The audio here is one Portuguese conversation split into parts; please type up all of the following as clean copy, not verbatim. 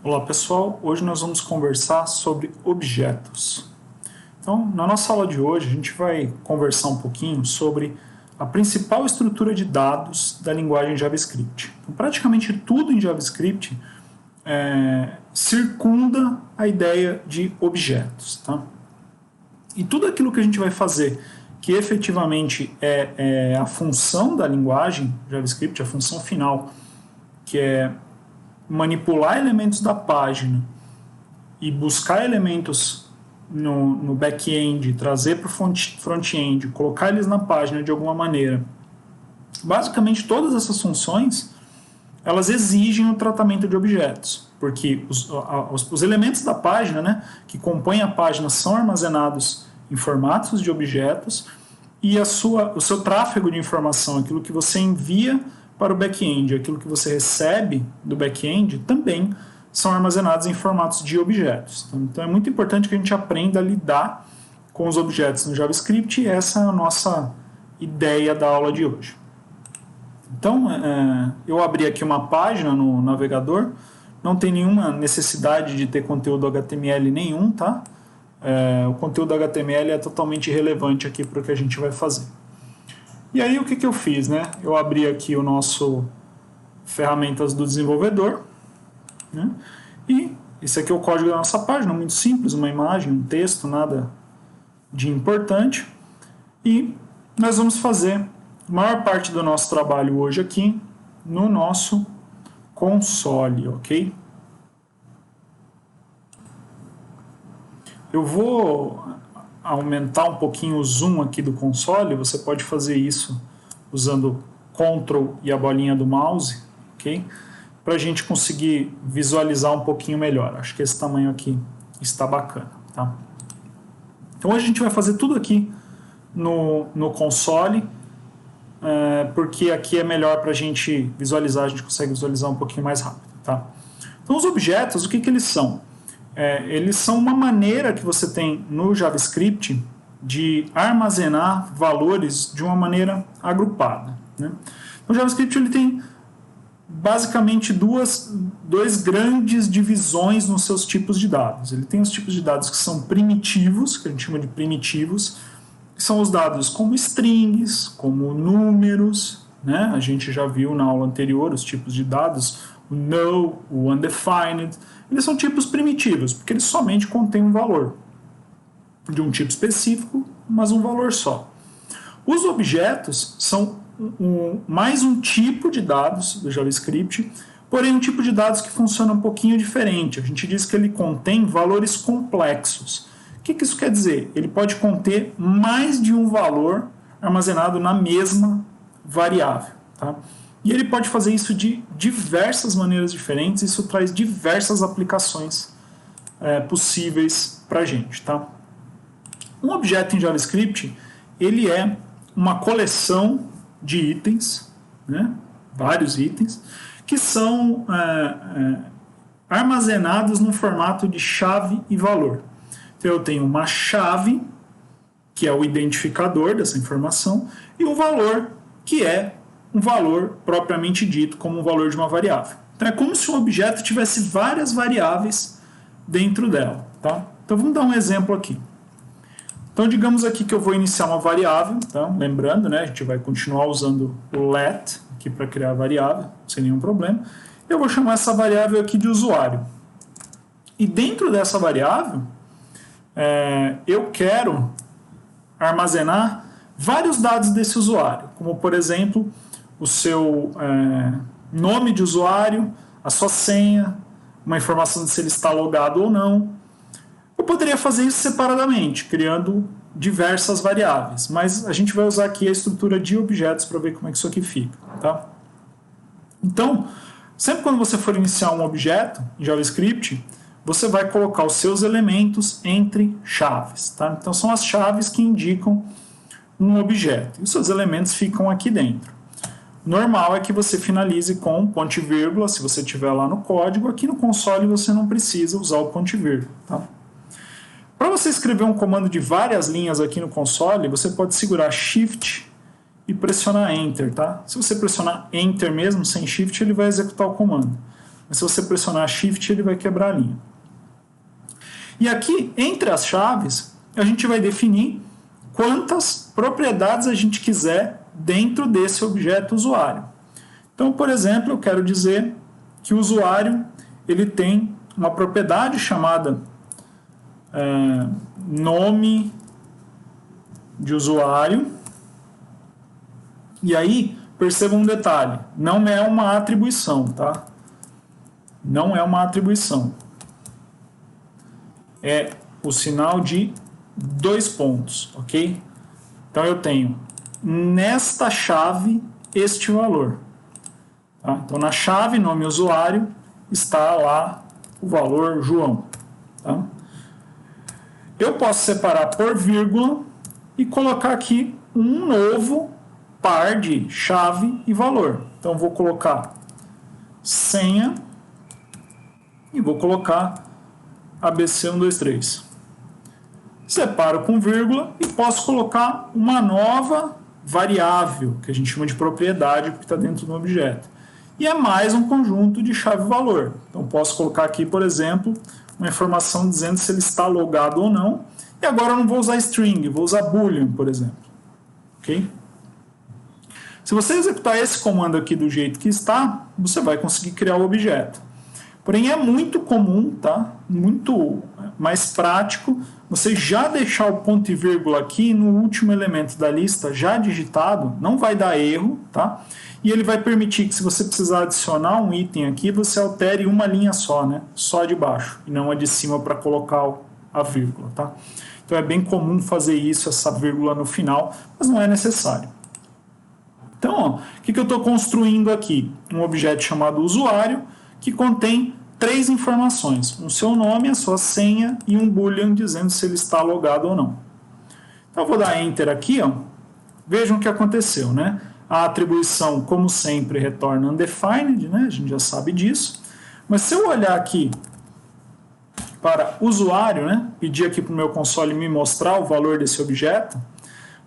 Olá pessoal, hoje nós vamos conversar sobre objetos. Então, na nossa aula de hoje, a gente vai conversar um pouquinho sobre a principal estrutura de dados da linguagem JavaScript. Então, praticamente tudo em JavaScript circunda a ideia de objetos. Tá? E tudo aquilo que a gente vai fazer que efetivamente é a função da linguagem JavaScript, a função final, que é manipular elementos da página e buscar elementos no back-end, trazer para o front-end, colocar eles na página de alguma maneira. Basicamente, todas essas funções elas exigem o tratamento de objetos, porque os elementos da página, né, que compõem a página são armazenados em formatos de objetos e o seu tráfego de informação, aquilo que você envia para o back-end, aquilo que você recebe do back-end também são armazenados em formatos de objetos. Então é muito importante que a gente aprenda a lidar com os objetos no JavaScript e essa é a nossa ideia da aula de hoje. Então eu abri aqui uma página no navegador, não tem nenhuma necessidade de ter conteúdo HTML nenhum, tá? O conteúdo HTML é totalmente irrelevante aqui para o que a gente vai fazer. E aí o que eu fiz, né? Eu abri aqui o nosso ferramentas do desenvolvedor, né? E esse aqui é o código da nossa página, muito simples, uma imagem, um texto, nada de importante. E nós vamos fazer a maior parte do nosso trabalho hoje aqui no nosso console, ok? Eu vou aumentar um pouquinho o zoom aqui do console, você pode fazer isso usando Ctrl e a bolinha do mouse, ok? Para a gente conseguir visualizar um pouquinho melhor. Acho que esse tamanho aqui está bacana, tá? Então hoje a gente vai fazer tudo aqui no console, porque aqui é melhor para a gente visualizar, a gente consegue visualizar um pouquinho mais rápido, tá? Então os objetos, o que eles são? Eles são uma maneira que você tem no JavaScript de armazenar valores de uma maneira agrupada, né? O JavaScript ele tem basicamente duas grandes divisões nos seus tipos de dados. Ele tem os tipos de dados que são primitivos, que a gente chama de primitivos, que são os dados como strings, como números, né? A gente já viu na aula anterior os tipos de dados, o null, o undefined. Eles são tipos primitivos, porque eles somente contêm um valor de um tipo específico, mas um valor só. Os objetos são mais um tipo de dados do JavaScript, porém um tipo de dados que funciona um pouquinho diferente. A gente diz que ele contém valores complexos. O que isso quer dizer? Ele pode conter mais de um valor armazenado na mesma variável, tá? E ele pode fazer isso de diversas maneiras diferentes, isso traz diversas aplicações possíveis para a gente, tá? Um objeto em JavaScript, ele é uma coleção de itens, né? Vários itens, que são armazenados no formato de chave e valor. Então eu tenho uma chave, que é o identificador dessa informação, e um valor, que é um valor propriamente dito como um valor de uma variável. Então é como se um objeto tivesse várias variáveis dentro dela, tá? Então vamos dar um exemplo aqui. Então digamos aqui que eu vou iniciar uma variável, tá? Lembrando, né, a gente vai continuar usando o let aqui para criar a variável, sem nenhum problema. Eu vou chamar essa variável aqui de usuário. E dentro dessa variável, eu quero armazenar vários dados desse usuário, como por exemplo o seu nome de usuário, a sua senha, uma informação de se ele está logado ou não. Eu poderia fazer isso separadamente, criando diversas variáveis, mas a gente vai usar aqui a estrutura de objetos para ver como é que isso aqui fica, tá? Então, sempre quando você for iniciar um objeto em JavaScript, você vai colocar os seus elementos entre chaves, tá? Então são as chaves que indicam um objeto, e os seus elementos ficam aqui dentro. Normal é que você finalize com ponto e vírgula, se você tiver lá no código. Aqui no console você não precisa usar o ponto e vírgula, tá? Para você escrever um comando de várias linhas aqui no console, você pode segurar Shift e pressionar Enter, tá? Se você pressionar Enter mesmo, sem Shift, ele vai executar o comando. mas se você pressionar Shift, ele vai quebrar a linha. E aqui, entre as chaves, a gente vai definir quantas propriedades a gente quiser dentro desse objeto usuário. Então, por exemplo, eu quero dizer que o usuário ele tem uma propriedade chamada nome de usuário. E aí, perceba um detalhe, não é uma atribuição, tá? Não é uma atribuição. É o sinal de 2 pontos, ok? Então eu tenho nesta chave este valor. Tá? Então na chave nome usuário está lá o valor João. Tá? Eu posso separar por vírgula e colocar aqui um novo par de chave e valor. Então vou colocar senha e vou colocar ABC123. Separo com vírgula e posso colocar uma nova variável, que a gente chama de propriedade, porque está dentro do objeto. E é mais um conjunto de chave-valor. Então posso colocar aqui, por exemplo, uma informação dizendo se ele está logado ou não. E agora eu não vou usar string, vou usar boolean, por exemplo. Ok? Se você executar esse comando aqui do jeito que está, você vai conseguir criar o objeto. Porém, é muito comum, tá? Muito mais prático, você já deixar o ponto e vírgula aqui no último elemento da lista já digitado, não vai dar erro, tá? E ele vai permitir que, se você precisar adicionar um item aqui, você altere uma linha só, né? Só de baixo, e não a de cima para colocar a vírgula, tá? Então é bem comum fazer isso, essa vírgula no final, mas não é necessário. Então, ó, o que eu estou construindo aqui? Um objeto chamado usuário, que contém 3 informações, o seu nome, a sua senha e um boolean dizendo se ele está logado ou não. Então eu vou dar Enter aqui, ó. Vejam o que aconteceu, né? A atribuição, como sempre, retorna undefined, né? A gente já sabe disso. Mas se eu olhar aqui para usuário, né? Pedir aqui para o meu console me mostrar o valor desse objeto,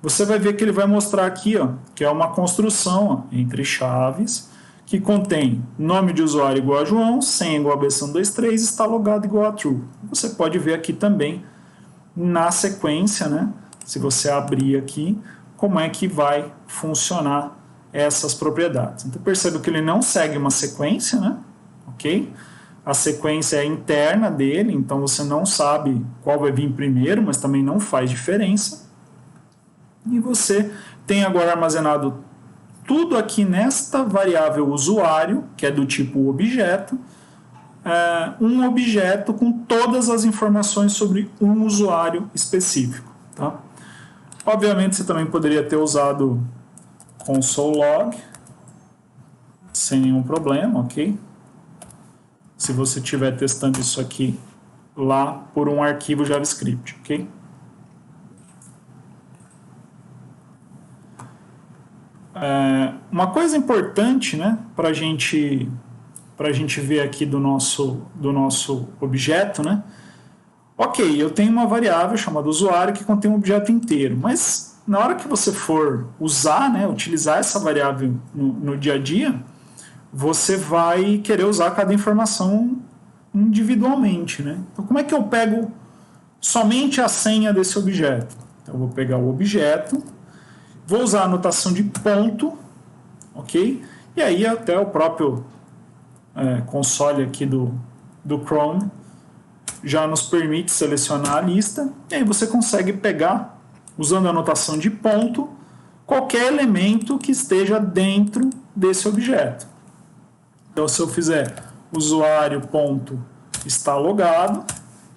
você vai ver que ele vai mostrar aqui, ó, que é uma construção, ó, entre chaves, que contém nome de usuário igual a João, senha igual a B123, está logado igual a true. Você pode ver aqui também na sequência, né? Se você abrir aqui, como é que vai funcionar essas propriedades. Então perceba que ele não segue uma sequência, né? Ok? A sequência é interna dele, então você não sabe qual vai vir primeiro, mas também não faz diferença. E você tem agora armazenado tudo aqui nesta variável usuário, que é do tipo objeto, um objeto com todas as informações sobre um usuário específico. Tá? Obviamente você também poderia ter usado console log, sem nenhum problema, ok? Se você estiver testando isso aqui lá por um arquivo JavaScript, ok? Uma coisa importante, né, para a gente ver aqui do nosso objeto, né? Ok, eu tenho uma variável chamada usuário que contém um objeto inteiro, mas na hora que você for usar, né, utilizar essa variável no dia a dia, você vai querer usar cada informação individualmente, né? Então, como é que eu pego somente a senha desse objeto? Então, eu vou pegar o objeto, vou usar a notação de ponto, ok? E aí até o próprio console aqui do Chrome já nos permite selecionar a lista, e aí você consegue pegar, usando a notação de ponto, qualquer elemento que esteja dentro desse objeto. Então, se eu fizer usuário ponto está logado,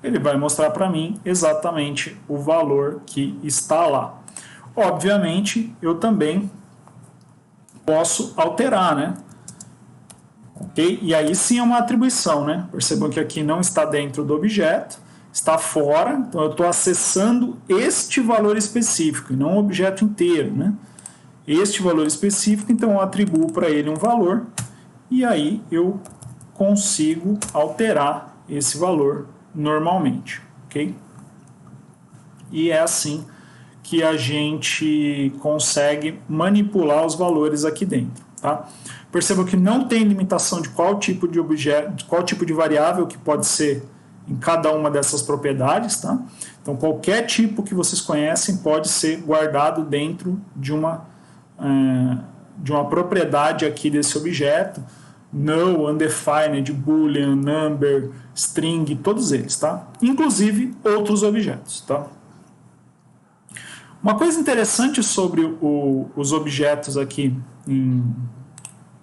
ele vai mostrar para mim exatamente o valor que está lá. Obviamente, eu também posso alterar, né? Okay? E aí sim é uma atribuição, né? Percebam que aqui não está dentro do objeto, está fora, então eu estou acessando este valor específico, e não o objeto inteiro, né? Este valor específico, então eu atribuo para ele um valor, e aí eu consigo alterar esse valor normalmente, ok? E é assim que a gente consegue manipular os valores aqui dentro, tá? Percebam que não tem limitação de qual tipo de objeto, de qual tipo de variável que pode ser em cada uma dessas propriedades, tá? Então, qualquer tipo que vocês conhecem pode ser guardado dentro de uma propriedade aqui desse objeto. Null, undefined, boolean, number, string, todos eles, tá? Inclusive outros objetos, tá? Uma coisa interessante sobre os objetos aqui em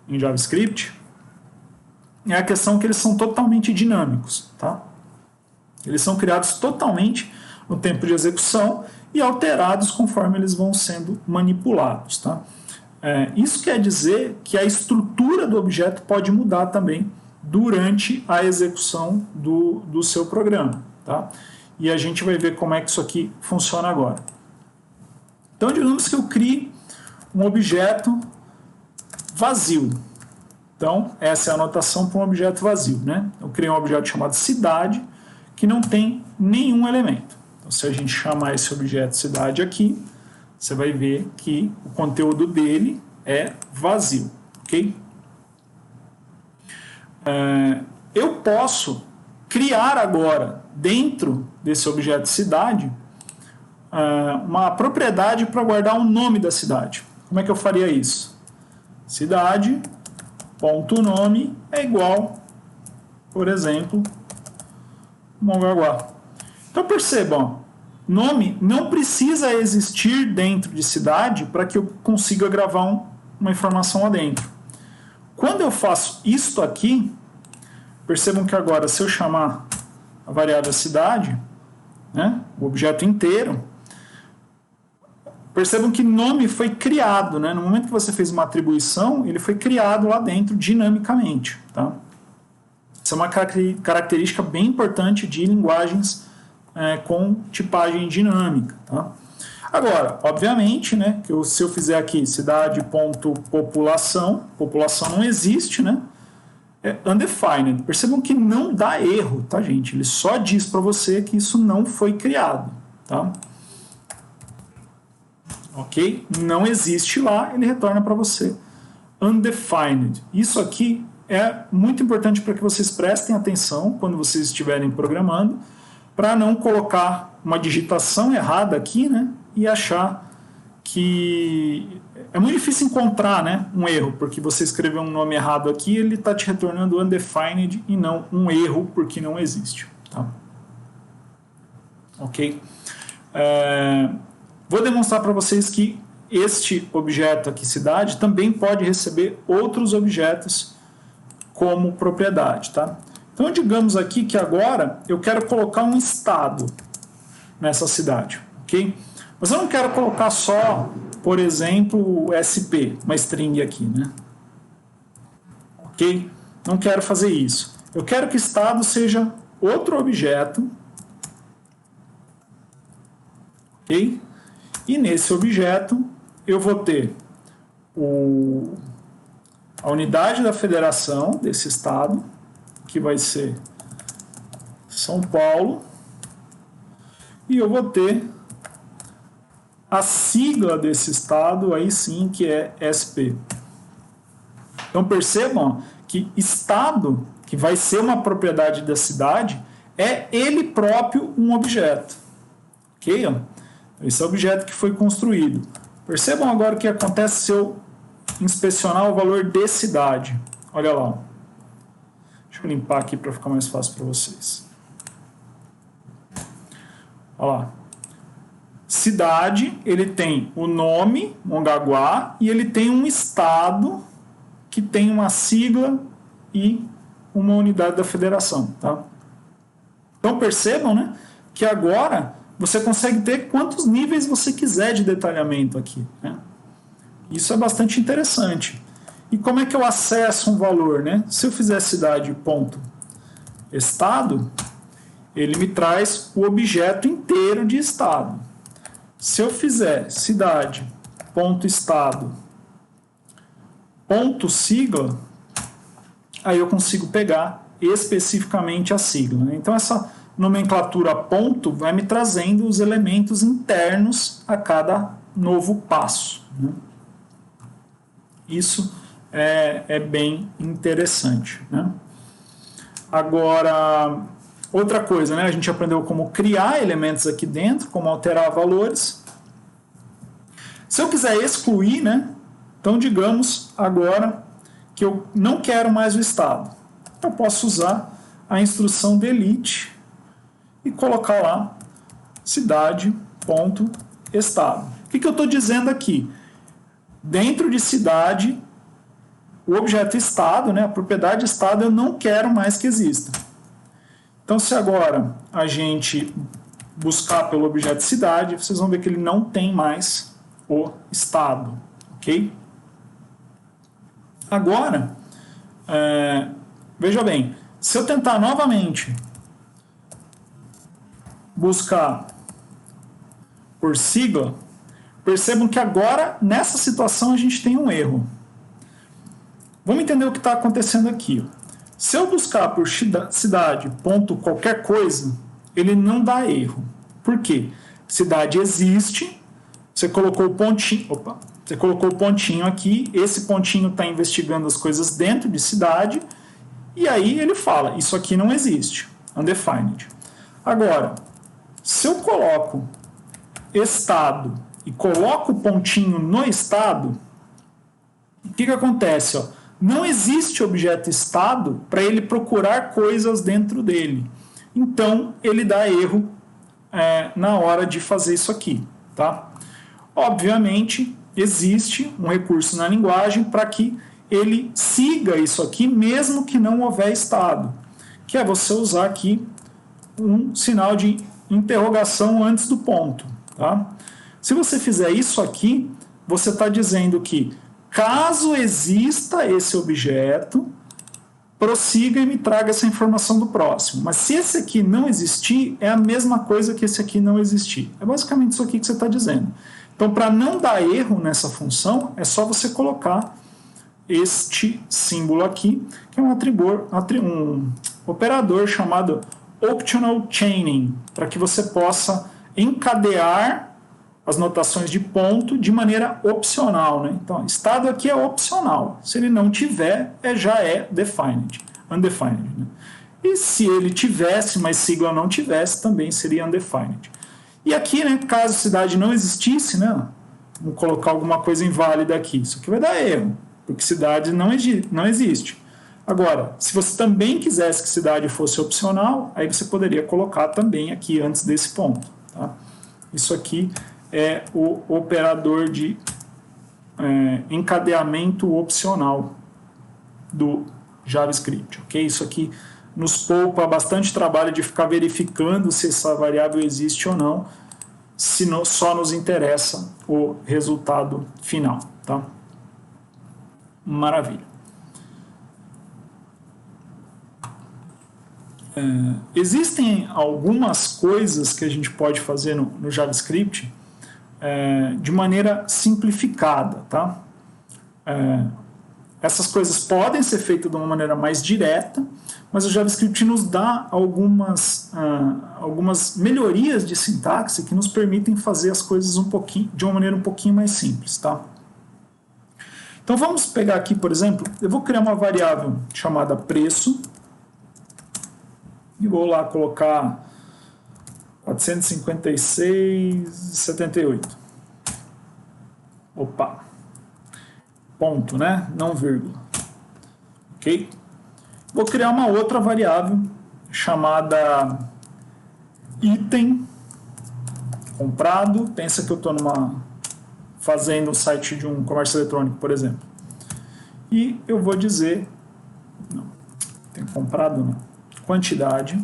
JavaScript é a questão que eles são totalmente dinâmicos, tá? Eles são criados totalmente no tempo de execução e alterados conforme eles vão sendo manipulados, tá? Isso quer dizer que a estrutura do objeto pode mudar também durante a execução do seu programa, tá? E a gente vai ver como é que isso aqui funciona agora. Então, digamos que eu crie um objeto vazio. Então, essa é a anotação para um objeto vazio, né? Eu criei um objeto chamado cidade, que não tem nenhum elemento. Então, se a gente chamar esse objeto cidade aqui, você vai ver que o conteúdo dele é vazio, ok? Eu posso criar agora, dentro desse objeto cidade, uma propriedade para guardar o nome da cidade. Como é que eu faria isso? Cidade.nome é igual, por exemplo, Mongaguá. Então percebam, nome não precisa existir dentro de cidade para que eu consiga gravar uma informação lá dentro. Quando eu faço isto aqui, percebam que agora, se eu chamar a variável cidade, né, o objeto inteiro, percebam que nome foi criado, né? No momento que você fez uma atribuição, ele foi criado lá dentro dinamicamente, tá? Isso é uma característica bem importante de linguagens com tipagem dinâmica, tá? Agora, obviamente, né, que se eu fizer aqui cidade.população, população não existe, né? É undefined. Percebam que não dá erro, tá, gente? Ele só diz para você que isso não foi criado, tá? Ok? Não existe lá, ele retorna para você undefined. Isso aqui é muito importante para que vocês prestem atenção quando vocês estiverem programando, para não colocar uma digitação errada aqui, né? E achar que é muito difícil encontrar, né, um erro, porque você escreveu um nome errado aqui, ele está te retornando undefined e não um erro, porque não existe. Tá? Ok? Vou demonstrar para vocês que este objeto aqui, cidade, também pode receber outros objetos como propriedade. Tá? Então, digamos aqui que agora eu quero colocar um estado nessa cidade. Ok? Mas eu não quero colocar só, por exemplo, SP, uma string aqui, né? Ok? Não quero fazer isso. Eu quero que estado seja outro objeto. Ok? E nesse objeto eu vou ter a unidade da federação desse estado, que vai ser São Paulo, e eu vou ter a sigla desse estado, aí sim, que é SP. Então percebam que estado, que vai ser uma propriedade da cidade, é ele próprio um objeto. Ok? Esse é o objeto que foi construído. Percebam agora o que acontece se eu inspecionar o valor de cidade. Olha lá. Deixa eu limpar aqui para ficar mais fácil para vocês. Olha lá. Cidade, ele tem o nome, Mongaguá, e ele tem um estado que tem uma sigla e uma unidade da federação. Tá? Então percebam, né, que agora você consegue ter quantos níveis você quiser de detalhamento aqui. Né? Isso é bastante interessante. E como é que eu acesso um valor? Né? Se eu fizer cidade.estado, ele me traz o objeto inteiro de estado. Se eu fizer cidade.estado.sigla, aí eu consigo pegar especificamente a sigla. Né? Então, essa nomenclatura ponto vai me trazendo os elementos internos a cada novo passo. Né? Isso é bem interessante, né? Agora, outra coisa, né? A gente aprendeu como criar elementos aqui dentro, como alterar valores. Se eu quiser excluir, né? Então, digamos agora que eu não quero mais o estado. Eu posso usar a instrução delete e colocar lá cidade.estado. O que eu estou dizendo aqui? Dentro de cidade, o objeto estado, né, a propriedade estado, eu não quero mais que exista. Então, se agora a gente buscar pelo objeto cidade, vocês vão ver que ele não tem mais o estado, ok? Agora, veja bem, se eu tentar novamente buscar por sigla, percebam que agora, nessa situação, a gente tem um erro. Vamos entender o que está acontecendo aqui. Se eu buscar por cidade, ponto, qualquer coisa, ele não dá erro. Por quê? Cidade existe, você colocou o pontinho, você colocou o pontinho aqui, esse pontinho está investigando as coisas dentro de cidade, e aí ele fala, isso aqui não existe, undefined. Agora, se eu coloco estado e coloco o pontinho no estado, o que acontece? Não existe objeto estado para ele procurar coisas dentro dele. Então, ele dá erro na hora de fazer isso aqui. Tá? Obviamente, existe um recurso na linguagem para que ele siga isso aqui, mesmo que não houver estado, que é você usar aqui um sinal de interrogação antes do ponto. Tá? Se você fizer isso aqui, você está dizendo que caso exista esse objeto, prossiga e me traga essa informação do próximo. Mas se esse aqui não existir, é a mesma coisa que esse aqui não existir. É basicamente isso aqui que você está dizendo. Então, para não dar erro nessa função, é só você colocar este símbolo aqui, que é um operador chamado optional chaining, para que você possa encadear as notações de ponto de maneira opcional. Né? Então, estado aqui é opcional. Se ele não tiver, já é defined, undefined. Né? E se ele tivesse, mas sigla não tivesse, também seria undefined. E aqui, né, caso a cidade não existisse, né, vamos colocar alguma coisa inválida aqui. Isso aqui vai dar erro, porque cidade não existe. Agora, se você também quisesse que cidade fosse opcional, aí você poderia colocar também aqui antes desse ponto. Tá? Isso aqui é o operador de encadeamento opcional do JavaScript. Okay? Isso aqui nos poupa bastante trabalho de ficar verificando se essa variável existe ou não, se não, só nos interessa o resultado final. Tá? Maravilha. Existem algumas coisas que a gente pode fazer no JavaScript de maneira simplificada, tá? Essas coisas podem ser feitas de uma maneira mais direta, mas o JavaScript nos dá algumas melhorias de sintaxe que nos permitem fazer as coisas de uma maneira um pouquinho mais simples, tá? Então vamos pegar aqui, por exemplo, eu vou criar uma variável chamada preço e vou lá colocar 456,78. Opa. Ponto, né? Não vírgula. Ok? Vou criar uma outra variável chamada item comprado. Pensa que eu estou fazendo o site de um comércio eletrônico, por exemplo. E eu vou dizer, não, tem comprado não, quantidade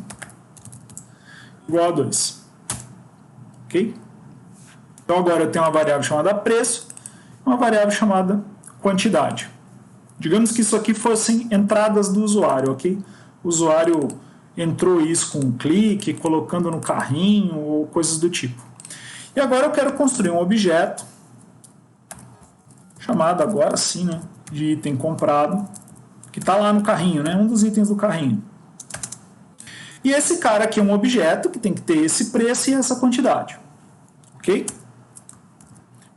igual a 2. Ok? Então agora eu tenho uma variável chamada preço e uma variável chamada quantidade. Digamos que isso aqui fossem entradas do usuário, ok? O usuário entrou isso com um clique, colocando no carrinho ou coisas do tipo. E agora eu quero construir um objeto chamado agora sim, né, de item comprado, que está lá no carrinho, né, um dos itens do carrinho. E esse cara aqui é um objeto que tem que ter esse preço e essa quantidade. Ok?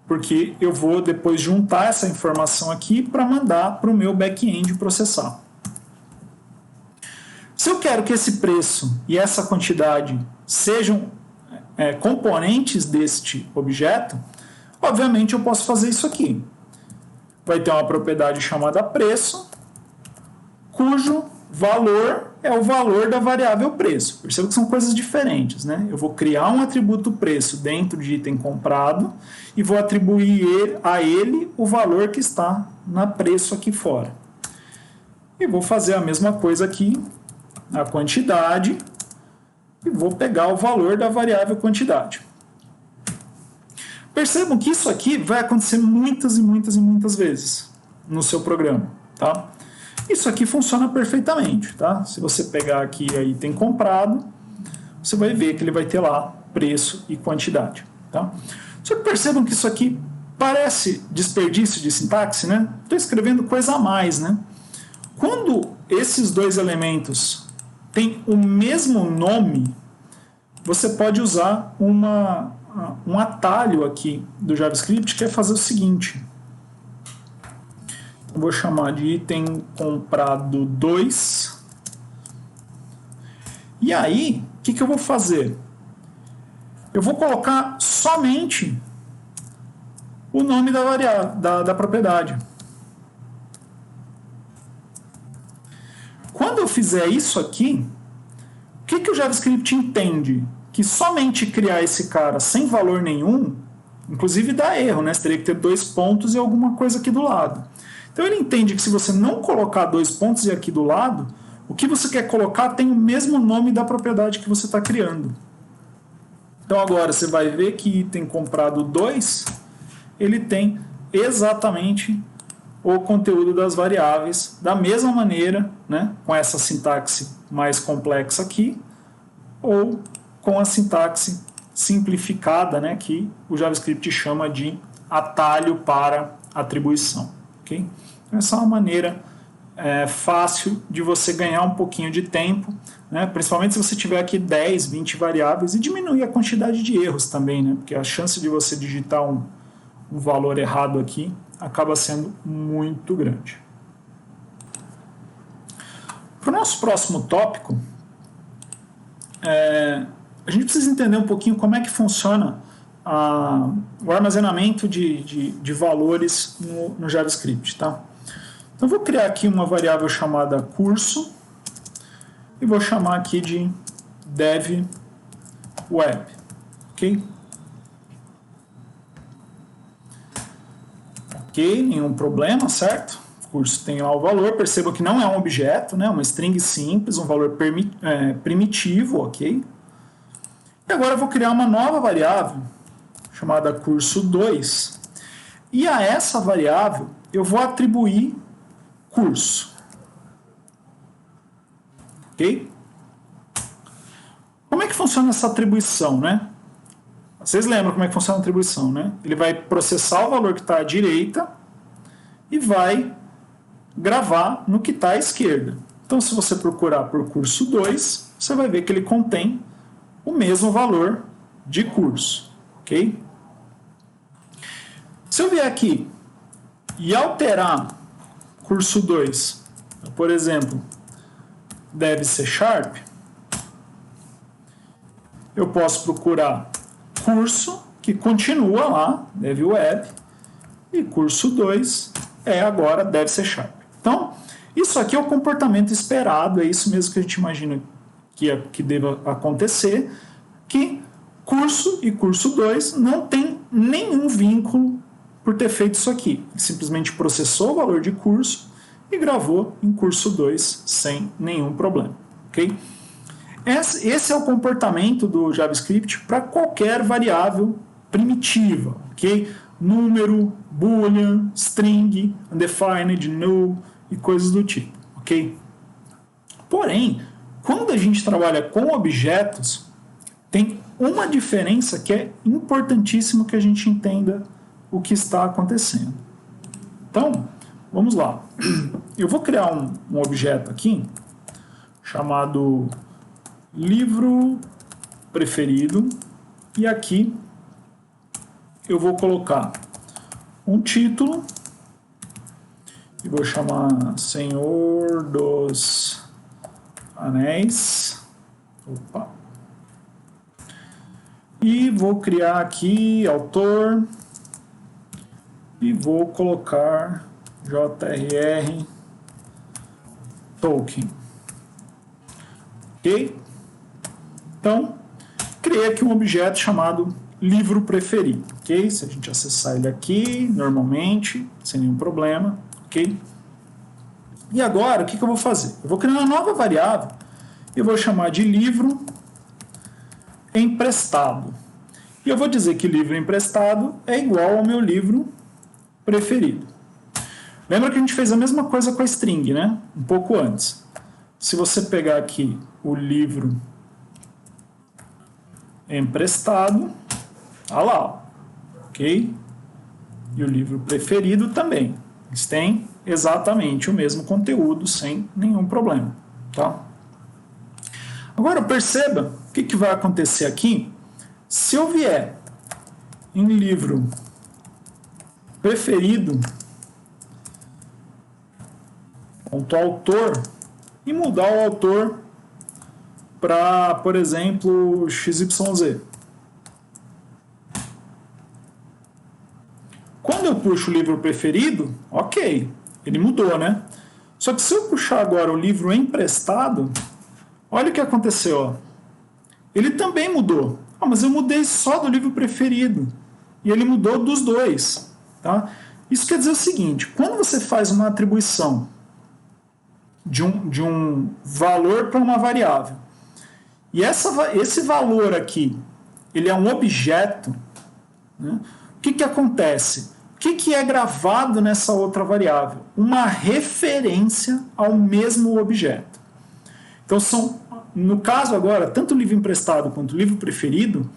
porque eu vou depois juntar essa informação aqui para mandar para o meu back-end processar. Se eu quero que esse preço e essa quantidade sejam componentes deste objeto, obviamente eu posso fazer isso aqui. Vai ter uma propriedade chamada preço, cujo valor é o valor da variável preço. Perceba que são coisas diferentes, né? Eu vou criar um atributo preço dentro de item comprado e vou atribuir a ele o valor que está na preço aqui fora. E vou fazer a mesma coisa aqui na quantidade e vou pegar o valor da variável quantidade. Percebam que isso aqui vai acontecer muitas e muitas e muitas vezes no seu programa, tá? Isso aqui funciona perfeitamente, tá? Se você pegar aqui aí item comprado, você vai ver que ele vai ter lá preço e quantidade, tá? Só que percebam que isso aqui parece desperdício de sintaxe, né? Estou escrevendo coisa a mais, né? Quando esses dois elementos têm o mesmo nome, você pode usar um atalho aqui do JavaScript que é fazer o seguinte. Eu vou chamar de item comprado 2. E aí, o que eu vou fazer? Eu vou colocar somente o nome da variável, da propriedade. Quando eu fizer isso aqui, o que o JavaScript entende? Que somente criar esse cara sem valor nenhum, inclusive dá erro, né? Você teria que ter 2 pontos e alguma coisa aqui do lado. Então ele entende que se você não colocar 2 pontos e aqui do lado, o que você quer colocar tem o mesmo nome da propriedade que você está criando. Então agora você vai ver que item comprado 2, ele tem exatamente o conteúdo das variáveis da mesma maneira, né, com essa sintaxe mais complexa aqui, ou com a sintaxe simplificada, né, que o JavaScript chama de atalho para atribuição. Okay? Essa é uma maneira fácil de você ganhar um pouquinho de tempo, né, principalmente se você tiver aqui 10, 20 variáveis, e diminuir a quantidade de erros também, né, porque a chance de você digitar um valor errado aqui acaba sendo muito grande. Para o nosso próximo tópico, a gente precisa entender um pouquinho como é que funciona o armazenamento de valores no JavaScript. Tá? Então, eu vou criar aqui uma variável chamada curso e vou chamar aqui de dev web. Ok? Ok, nenhum problema, certo? O curso tem lá o valor, perceba que não é um objeto, né? Uma string simples, um valor primitivo, ok? E agora eu vou criar uma nova variável chamada curso2 e a essa variável eu vou atribuir curso. Ok? Como é que funciona essa atribuição, né? Vocês lembram como é que funciona a atribuição, né? Ele vai processar o valor que está à direita e vai gravar no que está à esquerda. Então, se você procurar por curso 2, você vai ver que ele contém o mesmo valor de curso. Ok? Se eu vier aqui e alterar curso 2, por exemplo, dev C#, eu posso procurar curso, que continua lá, dev web, e curso 2 é agora dev C#. Então, isso aqui é o comportamento esperado, é isso mesmo que a gente imagina que deva acontecer, que curso e curso 2 não tem nenhum vínculo por ter feito isso aqui. Ele simplesmente processou o valor de curso e gravou em curso 2 sem nenhum problema. Ok? Esse é o comportamento do JavaScript para qualquer variável primitiva, ok? Número, boolean, string, undefined, null e coisas do tipo, ok? Porém, quando a gente trabalha com objetos, tem uma diferença que é importantíssimo que a gente entenda o que está acontecendo. Então, vamos lá. Eu vou criar um objeto aqui chamado livro preferido e aqui eu vou colocar um título e vou chamar Senhor dos Anéis. Opa. E vou criar aqui autor e vou colocar J.R.R. Tolkien. Ok? Então, criei aqui um objeto chamado livro preferido. Ok? Se a gente acessar ele aqui, normalmente, sem nenhum problema. Ok? E agora, o que eu vou fazer? Eu vou criar uma nova variável e eu vou chamar de livro emprestado. E eu vou dizer que livro emprestado é igual ao meu livro preferido. Lembra que a gente fez a mesma coisa com a string, né? Um pouco antes. Se você pegar aqui o livro emprestado, olha lá, ok? E o livro preferido também. Eles têm exatamente o mesmo conteúdo, sem nenhum problema, tá? Agora perceba o que vai acontecer aqui. Se eu vier em livro preferido, ponto autor, e mudar o autor para, por exemplo, XYZ. Quando eu puxo o livro preferido, ok, ele mudou, né? Só que se eu puxar agora o livro emprestado, olha o que aconteceu, ó. Ele também mudou. Ah, mas eu mudei só do livro preferido. E ele mudou dos dois. Tá? Isso quer dizer o seguinte, quando você faz uma atribuição de um valor para uma variável, e esse valor aqui, ele é um objeto, né? O que acontece? O que é gravado nessa outra variável? Uma referência ao mesmo objeto. Então, no caso agora, tanto o livro emprestado quanto o livro preferido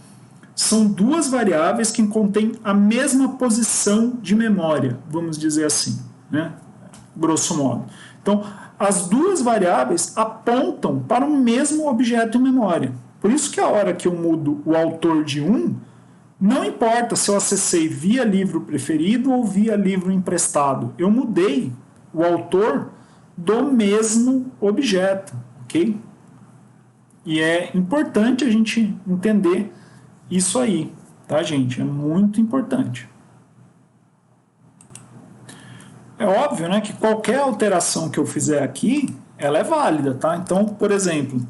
são duas variáveis que contêm a mesma posição de memória, vamos dizer assim, né? Grosso modo. Então, as duas variáveis apontam para o mesmo objeto em memória. Por isso que a hora que eu mudo o autor de um, não importa se eu acessei via livro preferido ou via livro emprestado. Eu mudei o autor do mesmo objeto, ok? E é importante a gente entender isso aí, tá, gente? É muito importante. É óbvio, né, que qualquer alteração que eu fizer aqui, ela é válida, tá? Então, por exemplo,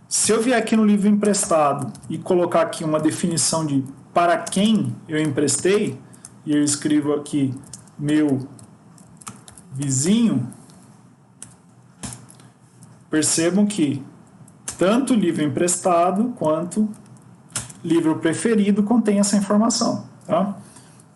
se eu vier aqui no livro emprestado e colocar aqui uma definição de para quem eu emprestei, e eu escrevo aqui meu vizinho, percebam que tanto o livro emprestado quanto livro preferido contém essa informação. Tá?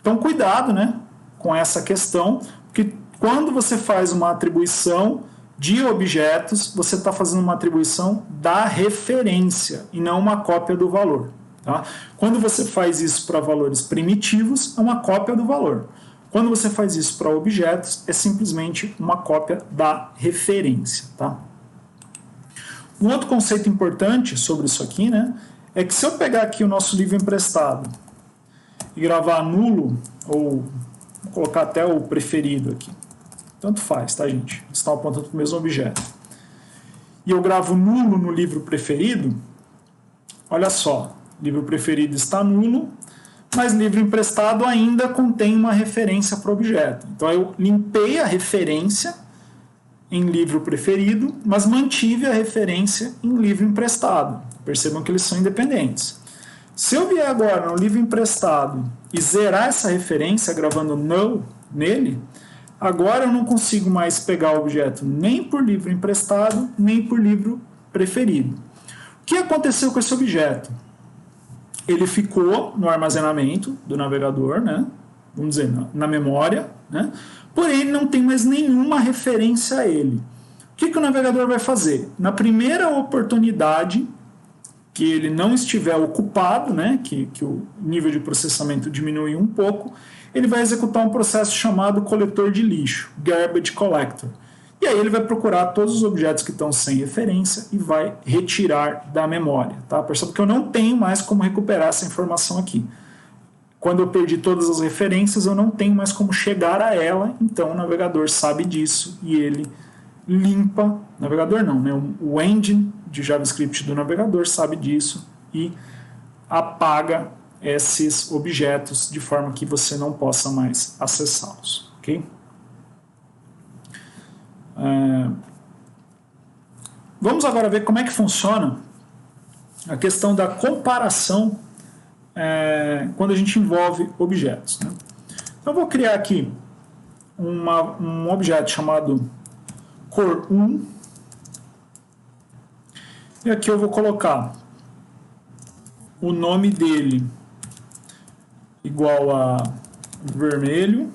Então, cuidado, né, com essa questão, porque quando você faz uma atribuição de objetos, você está fazendo uma atribuição da referência e não uma cópia do valor. Tá? Quando você faz isso para valores primitivos, é uma cópia do valor. Quando você faz isso para objetos, é simplesmente uma cópia da referência. Tá? Um outro conceito importante sobre isso aqui, né, é que se eu pegar aqui o nosso livro emprestado e gravar nulo, ou vou colocar até o preferido aqui, tanto faz, tá, gente? Eles estão apontando para o mesmo objeto. E eu gravo nulo no livro preferido, olha só, livro preferido está nulo, mas livro emprestado ainda contém uma referência para o objeto. Então eu limpei a referência em livro preferido, mas mantive a referência em livro emprestado. Percebam que eles são independentes. Se eu vier agora no livro emprestado e zerar essa referência gravando null nele, agora eu não consigo mais pegar o objeto nem por livro emprestado, nem por livro preferido. O que aconteceu com esse objeto? Ele ficou no armazenamento do navegador, né? Vamos dizer, na memória, né? Porém, ele não tem mais nenhuma referência a ele. O que o navegador vai fazer? Na primeira oportunidade que ele não estiver ocupado, né, que o nível de processamento diminui um pouco, ele vai executar um processo chamado coletor de lixo, Garbage Collector. E aí ele vai procurar todos os objetos que estão sem referência e vai retirar da memória. Tá? Percebe que eu não tenho mais como recuperar essa informação aqui. Quando eu perdi todas as referências, eu não tenho mais como chegar a ela, então o navegador sabe disso e ele limpa, navegador não, né? O engine de JavaScript do navegador sabe disso e apaga esses objetos de forma que você não possa mais acessá-los, ok? Vamos agora ver como é que funciona a questão da comparação quando a gente envolve objetos, né? Então, eu vou criar aqui um objeto chamado cor1 e aqui eu vou colocar o nome dele igual a vermelho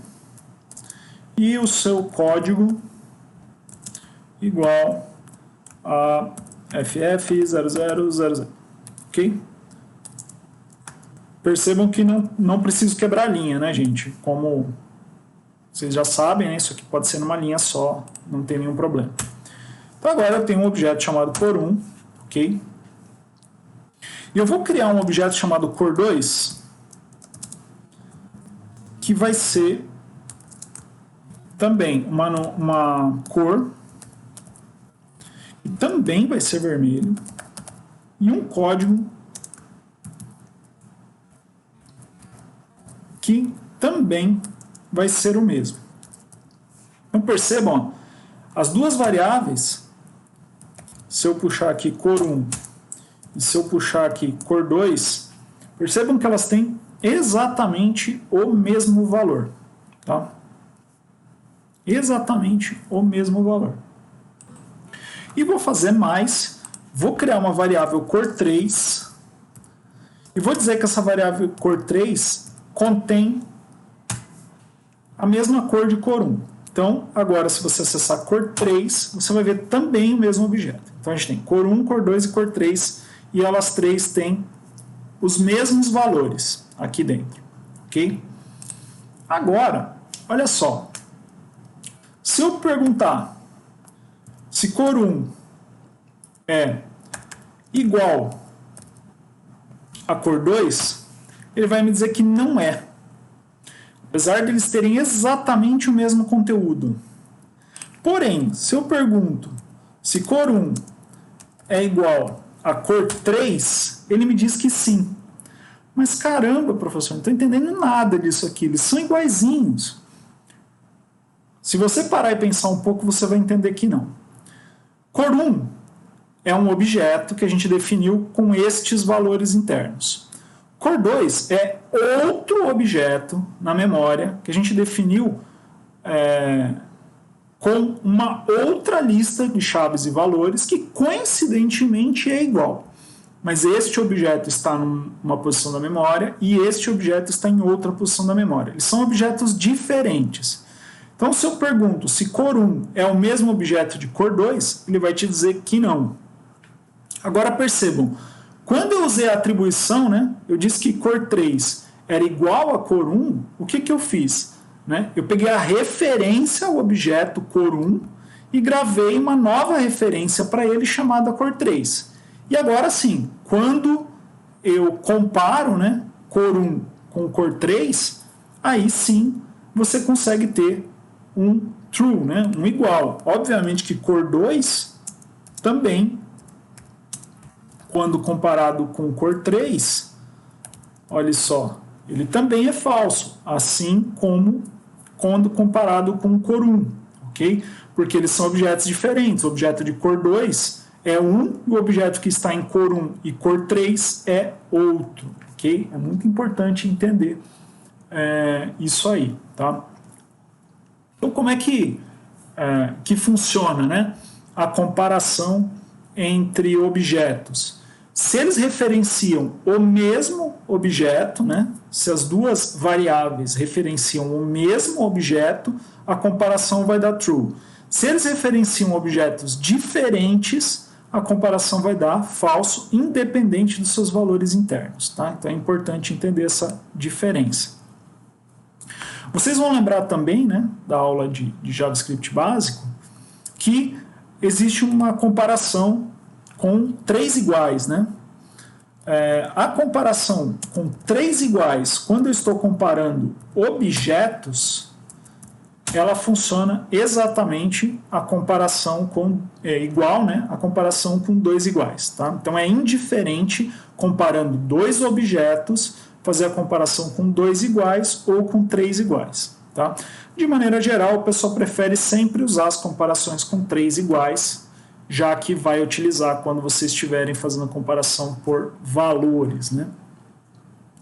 e o seu código igual a FF0000, ok? Percebam que não preciso quebrar a linha, né, gente? Como vocês já sabem, né, isso aqui pode ser numa linha só, não tem nenhum problema. Então agora eu tenho um objeto chamado cor1, ok? E eu vou criar um objeto chamado cor2, que vai ser também uma cor, e também vai ser vermelho, e um código que também vai ser o mesmo. Então percebam, ó, as duas variáveis, se eu puxar aqui cor1 e se eu puxar aqui cor2, percebam que elas têm exatamente o mesmo valor, tá? Exatamente o mesmo valor. E vou fazer mais, vou criar uma variável cor3 e vou dizer que essa variável cor3 contém a mesma cor de cor1. Então, agora, se você acessar cor3, você vai ver também o mesmo objeto. Então, a gente tem cor1, cor2 e cor3, e elas três têm os mesmos valores aqui dentro, ok? Agora, olha só. Se eu perguntar se cor1 é igual a cor2, ele vai me dizer que não é. Apesar de eles terem exatamente o mesmo conteúdo. Porém, se eu pergunto se cor1 é igual a cor3, ele me diz que sim. Mas caramba, professor, não estou entendendo nada disso aqui. Eles são iguaizinhos. Se você parar e pensar um pouco, você vai entender que não. Cor1 é um objeto que a gente definiu com estes valores internos. Cor2 é outro objeto na memória que a gente definiu com uma outra lista de chaves e valores que coincidentemente é igual. Mas este objeto está numa posição da memória e este objeto está em outra posição da memória. Eles são objetos diferentes. Então, se eu pergunto se cor1 é o mesmo objeto de cor2, ele vai te dizer que não. Agora percebam, quando eu usei a atribuição, né, eu disse que cor3 era igual a cor1, o que eu fiz? Né? Eu peguei a referência ao objeto cor1 e gravei uma nova referência para ele chamada cor3. E agora sim, quando eu comparo, né, cor1 com cor3, aí sim você consegue ter um true, né, um igual. Obviamente que cor2 também, quando comparado com cor3, olha só, ele também é falso, assim como quando comparado com cor1, ok? Porque eles são objetos diferentes. O objeto de cor2 é um e o objeto que está em cor1 e cor3 é outro, ok? É muito importante entender isso aí, tá? Então, como é que funciona, né, a comparação entre objetos? Se eles referenciam o mesmo objeto, né, se as duas variáveis referenciam o mesmo objeto, a comparação vai dar true. Se eles referenciam objetos diferentes, a comparação vai dar falso, independente dos seus valores internos. Tá? Então é importante entender essa diferença. Vocês vão lembrar também, né, da aula de JavaScript básico, que existe uma comparação com três iguais, né? A comparação com 3 iguais, quando eu estou comparando objetos, ela funciona exatamente a comparação com igual, né? A comparação com 2 iguais, tá? Então é indiferente comparando 2 objetos, fazer a comparação com 2 iguais ou com 3 iguais, tá? De maneira geral, o pessoal prefere sempre usar as comparações com 3 iguais, já que vai utilizar quando vocês estiverem fazendo a comparação por valores, né?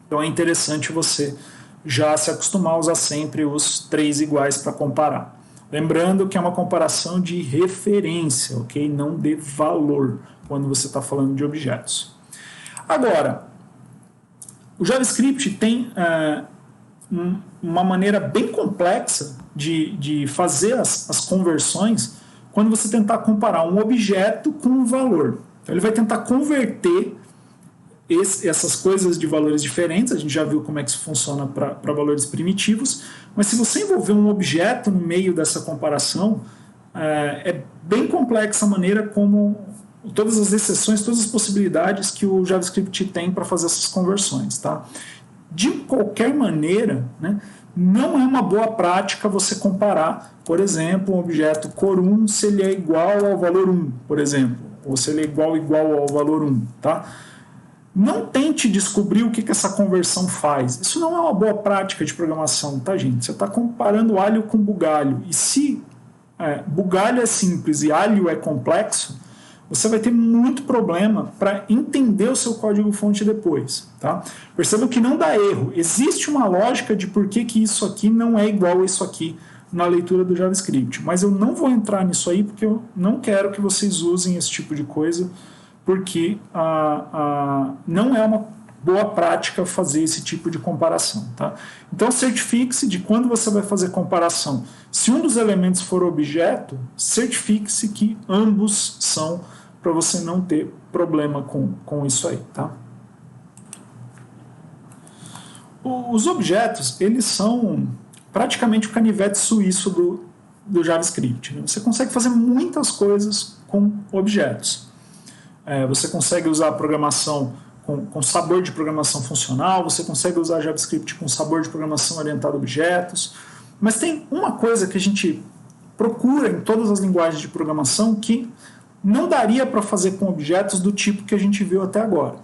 Então é interessante você já se acostumar a usar sempre os 3 iguais para comparar. Lembrando que é uma comparação de referência, ok? Não de valor, quando você está falando de objetos. Agora, o JavaScript tem uma maneira bem complexa de fazer as conversões quando você tentar comparar um objeto com um valor. Então, ele vai tentar converter essas coisas de valores diferentes, a gente já viu como é que isso funciona para valores primitivos, mas se você envolver um objeto no meio dessa comparação, é bem complexa a maneira como todas as exceções, todas as possibilidades que o JavaScript tem para fazer essas conversões. Tá? De qualquer maneira, né, não é uma boa prática você comparar, por exemplo, um objeto cor1 se ele é igual ao valor 1, por exemplo, ou se ele é igual ao valor 1, tá? Não tente descobrir o que essa conversão faz. Isso não é uma boa prática de programação, tá, gente? Você está comparando alho com bugalho. E se bugalho é simples e alho é complexo, você vai ter muito problema para entender o seu código-fonte depois. Tá? Percebam que não dá erro. Existe uma lógica de por que isso aqui não é igual a isso aqui na leitura do JavaScript. Mas eu não vou entrar nisso aí porque eu não quero que vocês usem esse tipo de coisa, porque não é uma boa prática fazer esse tipo de comparação. Tá? Então, certifique-se de quando você vai fazer comparação. Se um dos elementos for objeto, certifique-se que ambos são, para você não ter problema com isso aí. Tá? Os objetos, eles são praticamente o canivete suíço do JavaScript. Né? Você consegue fazer muitas coisas com objetos. Você consegue usar a programação com sabor de programação funcional, você consegue usar JavaScript com sabor de programação orientada a objetos, mas tem uma coisa que a gente procura em todas as linguagens de programação que não daria para fazer com objetos do tipo que a gente viu até agora.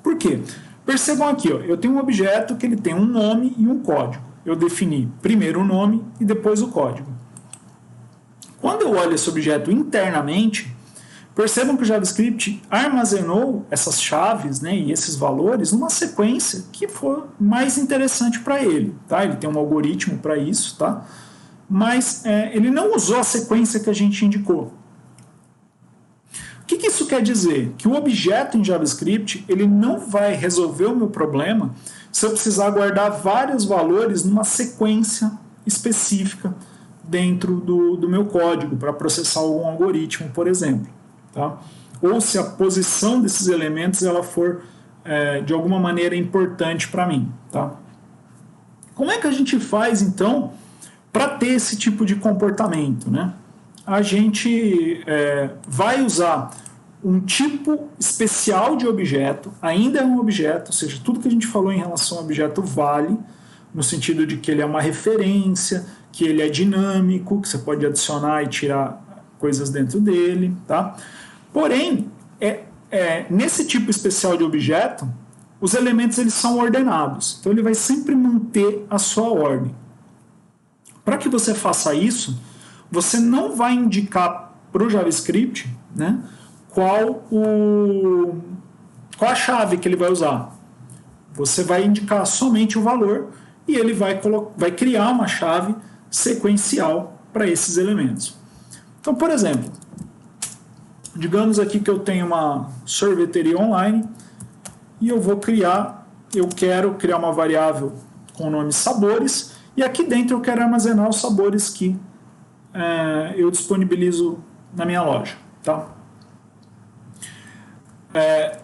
Por quê? Percebam aqui, ó, eu tenho um objeto que ele tem um nome e um código. Eu defini primeiro o nome e depois o código. Quando eu olho esse objeto internamente, percebam que o JavaScript armazenou essas chaves, né, e esses valores numa sequência que for mais interessante para ele. Tá? Ele tem um algoritmo para isso, tá? Mas ele não usou a sequência que a gente indicou. O que isso quer dizer? Que o objeto em JavaScript ele não vai resolver o meu problema se eu precisar guardar vários valores numa sequência específica dentro do meu código para processar algum algoritmo, por exemplo. Tá? Ou se a posição desses elementos ela for de alguma maneira importante para mim. Tá? Como é que a gente faz então para ter esse tipo de comportamento? Né? A gente vai usar um tipo especial de objeto, ainda é um objeto, ou seja, tudo que a gente falou em relação ao objeto vale, no sentido de que ele é uma referência, que ele é dinâmico, que você pode adicionar e tirar coisas dentro dele, tá? Porém, nesse tipo especial de objeto, os elementos eles são ordenados, então ele vai sempre manter a sua ordem. Para que você faça isso, você não vai indicar para o JavaScript, né, qual a chave que ele vai usar. Você vai indicar somente o valor e ele vai criar uma chave sequencial para esses elementos. Então, por exemplo, digamos aqui que eu tenho uma sorveteria online e eu quero criar uma variável com o nome sabores e aqui dentro eu quero armazenar os sabores que eu disponibilizo na minha loja. Tá?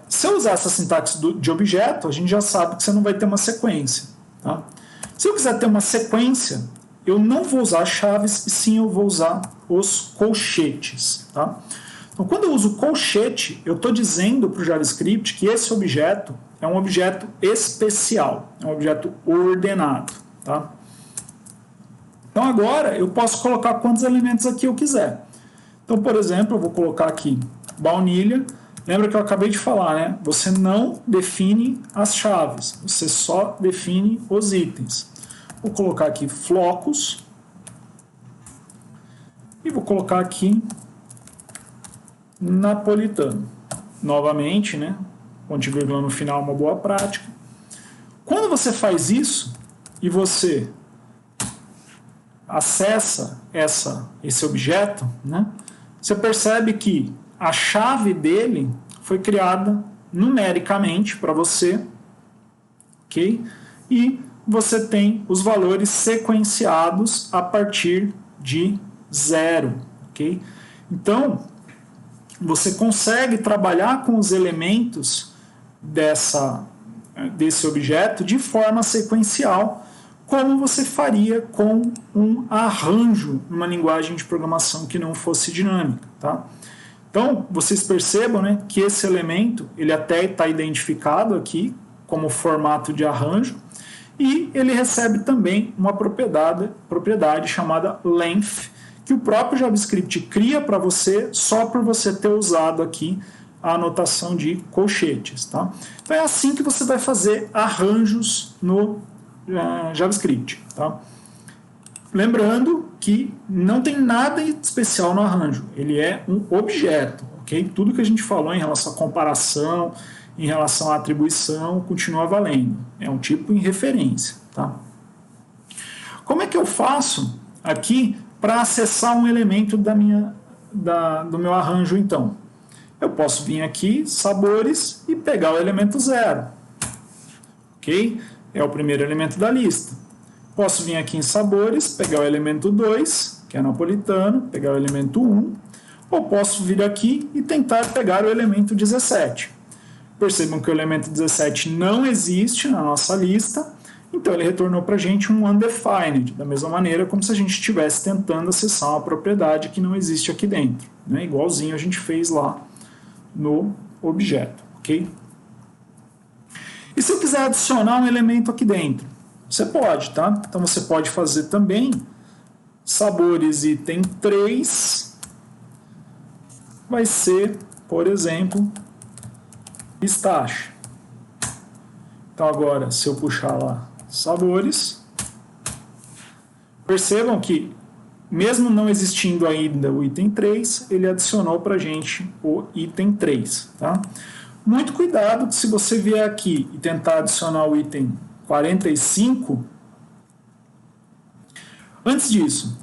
Se eu usar essa sintaxe de objeto, a gente já sabe que você não vai ter uma sequência. Tá? Se eu quiser ter uma sequência, eu não vou usar chaves, e sim eu vou usar os colchetes. Tá? Então, quando eu uso colchete, eu estou dizendo para o JavaScript que esse objeto é um objeto especial, é um objeto ordenado. Tá? Então, agora eu posso colocar quantos elementos aqui eu quiser. Então, por exemplo, eu vou colocar aqui baunilha. Lembra que eu acabei de falar, né? Você não define as chaves, você só define os itens. Vou colocar aqui flocos e vou colocar aqui napolitano. Novamente, né? Ponto e vírgula no final é uma boa prática. Quando você faz isso e você acessa esse objeto, né? Você percebe que a chave dele foi criada numericamente para você, ok? E você tem os valores sequenciados a partir de 0, ok? Então, você consegue trabalhar com os elementos desse objeto de forma sequencial, como você faria com um arranjo numa linguagem de programação que não fosse dinâmica, tá? Então, vocês percebam, né, que esse elemento ele até está identificado aqui como formato de arranjo e ele recebe também uma propriedade chamada length, que o próprio JavaScript cria para você só por você ter usado aqui a anotação de colchetes. Tá? Então é assim que você vai fazer arranjos no JavaScript. Tá? Lembrando que não tem nada especial no arranjo, ele é um objeto. Okay? Tudo que a gente falou em relação à comparação, em relação à atribuição, continua valendo. É um tipo em referência. Tá? Como é que eu faço aqui para acessar um elemento do meu arranjo, então? Eu posso vir aqui, sabores, e pegar o elemento 0. Ok? É o primeiro elemento da lista. Posso vir aqui em sabores, pegar o elemento 2, que é napolitano, pegar o elemento 1, ou posso vir aqui e tentar pegar o elemento 17. Percebam que o elemento 17 não existe na nossa lista, então ele retornou para a gente um undefined, da mesma maneira como se a gente estivesse tentando acessar uma propriedade que não existe aqui dentro, né? Igualzinho a gente fez lá no objeto, ok? E se eu quiser adicionar um elemento aqui dentro? Você pode, tá? Então você pode fazer também sabores item 3, vai ser, por exemplo, pistache. Então agora, se eu puxar lá sabores, percebam que mesmo não existindo ainda o item 3, ele adicionou para a gente o item 3. Tá? Muito cuidado que se você vier aqui e tentar adicionar o item 45, antes disso,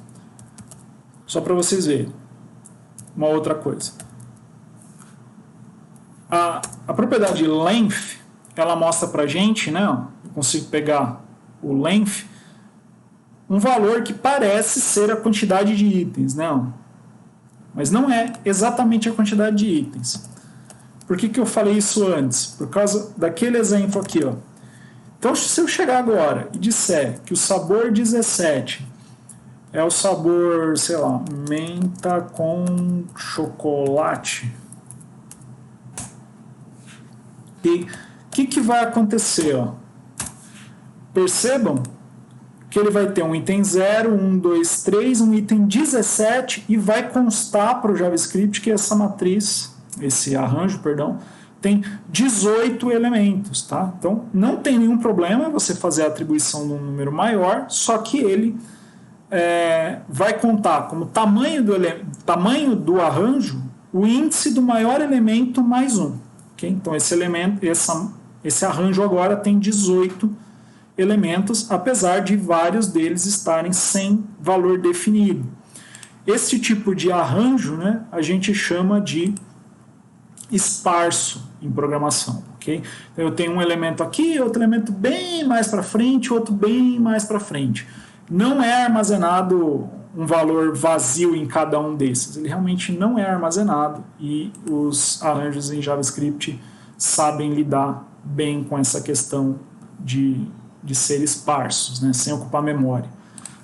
só para vocês verem, uma outra coisa. A propriedade length, ela mostra para a gente, né, eu consigo pegar o length, um valor que parece ser a quantidade de itens, né? Mas não é exatamente a quantidade de itens. Por que eu falei isso antes? Por causa daquele exemplo aqui. Ó. Então, se eu chegar agora e disser que o sabor 17 é o sabor, sei lá, menta com chocolate, e o que vai acontecer? Ó? Percebam que ele vai ter um item 0, 1, 2, 3, um item 17 e vai constar para o JavaScript que essa matriz, esse arranjo, perdão, tem 18 elementos. Tá? Então, não tem nenhum problema você fazer a atribuição de um número maior, só que ele vai contar como tamanho do arranjo o índice do maior elemento mais 1. Okay? Então, esse arranjo agora tem 18 elementos, apesar de vários deles estarem sem valor definido. Esse tipo de arranjo, né, a gente chama de esparso em programação. Okay? Eu tenho um elemento aqui, outro elemento bem mais para frente, outro bem mais para frente. Não é armazenado um valor vazio em cada um desses. Ele realmente não é armazenado e os arranjos em JavaScript sabem lidar bem com essa questão de ser esparsos, né, sem ocupar memória.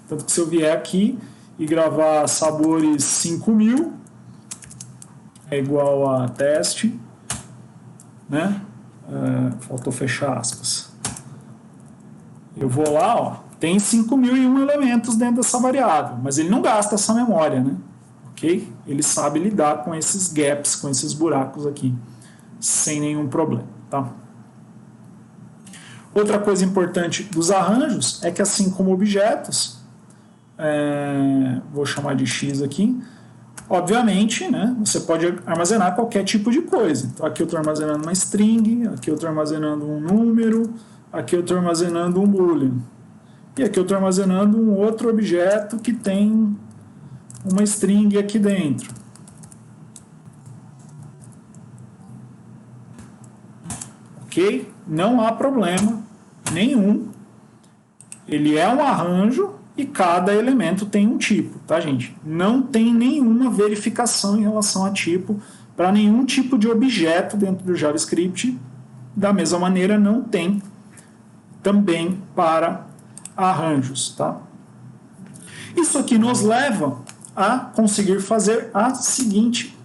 Tanto que se eu vier aqui e gravar sabores 5000, é igual a teste, né? Faltou fechar aspas. Eu vou lá, ó, tem 5.001 elementos dentro dessa variável, mas ele não gasta essa memória, né? Ok? Ele sabe lidar com esses gaps, com esses buracos aqui, sem nenhum problema, tá? Outra coisa importante dos arranjos é que, assim como objetos, vou chamar de X aqui, obviamente, né, você pode armazenar qualquer tipo de coisa. Então, aqui eu estou armazenando uma string, aqui eu estou armazenando um número, aqui eu estou armazenando um boolean. E aqui eu estou armazenando um outro objeto que tem uma string aqui dentro. Ok? Não há problema nenhum. Ele é um arranjo e cada elemento tem um tipo, tá, gente? Não tem nenhuma verificação em relação a tipo para nenhum tipo de objeto dentro do JavaScript. Da mesma maneira, não tem também para arranjos, tá? Isso aqui nos leva a conseguir fazer a seguinte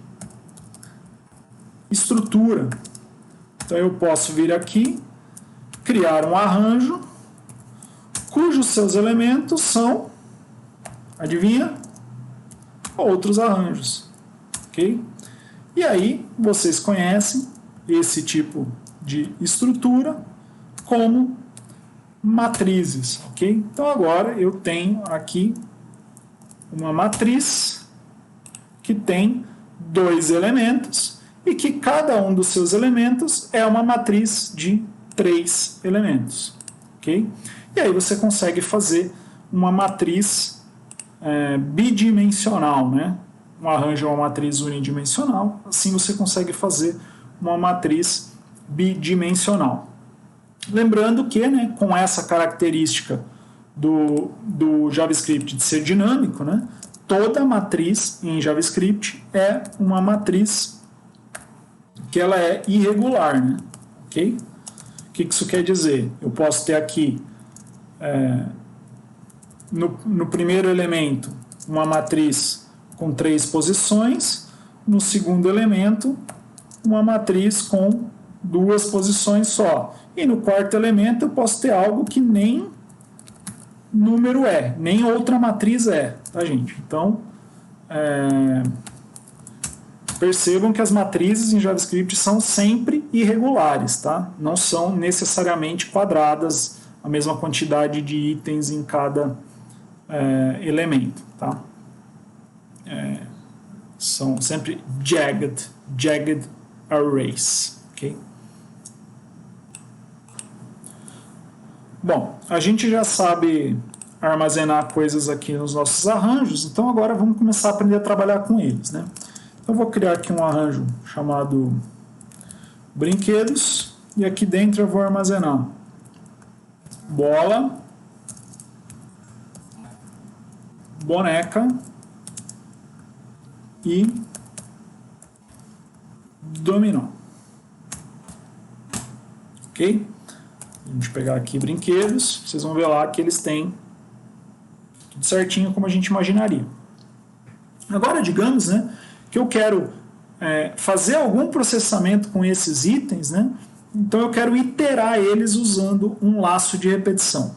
estrutura. Então eu posso vir aqui, criar um arranjo cujos seus elementos são, adivinha? Outros arranjos, ok? E aí vocês conhecem esse tipo de estrutura como matrizes, ok? Então agora eu tenho aqui uma matriz que tem 2 elementos e que cada um dos seus elementos é uma matriz de 3 elementos, ok? E aí você consegue fazer uma matriz bidimensional, né? Um arranjo é uma matriz unidimensional, assim você consegue fazer uma matriz bidimensional. Lembrando que, né, com essa característica do JavaScript de ser dinâmico, né, toda matriz em JavaScript é uma matriz que ela é irregular, né? Ok? O que isso quer dizer? Eu posso ter aqui no primeiro elemento uma matriz com 3 posições, no segundo elemento uma matriz com 2 posições só, e no quarto elemento eu posso ter algo que nem número nem outra matriz tá, gente? Então percebam que as matrizes em JavaScript são sempre irregulares, tá? Não são necessariamente quadradas, a mesma quantidade de itens em cada elemento, tá? São sempre jagged arrays, ok? Bom, a gente já sabe armazenar coisas aqui nos nossos arranjos, então agora vamos começar a aprender a trabalhar com eles, né? Então eu vou criar aqui um arranjo chamado brinquedos e aqui dentro eu vou armazenar bola, boneca e dominó. Ok? Vamos pegar aqui brinquedos, vocês vão ver lá que eles têm tudo certinho como a gente imaginaria. Agora, digamos, né, que eu quero fazer algum processamento com esses itens, né, então eu quero iterar eles usando um laço de repetição.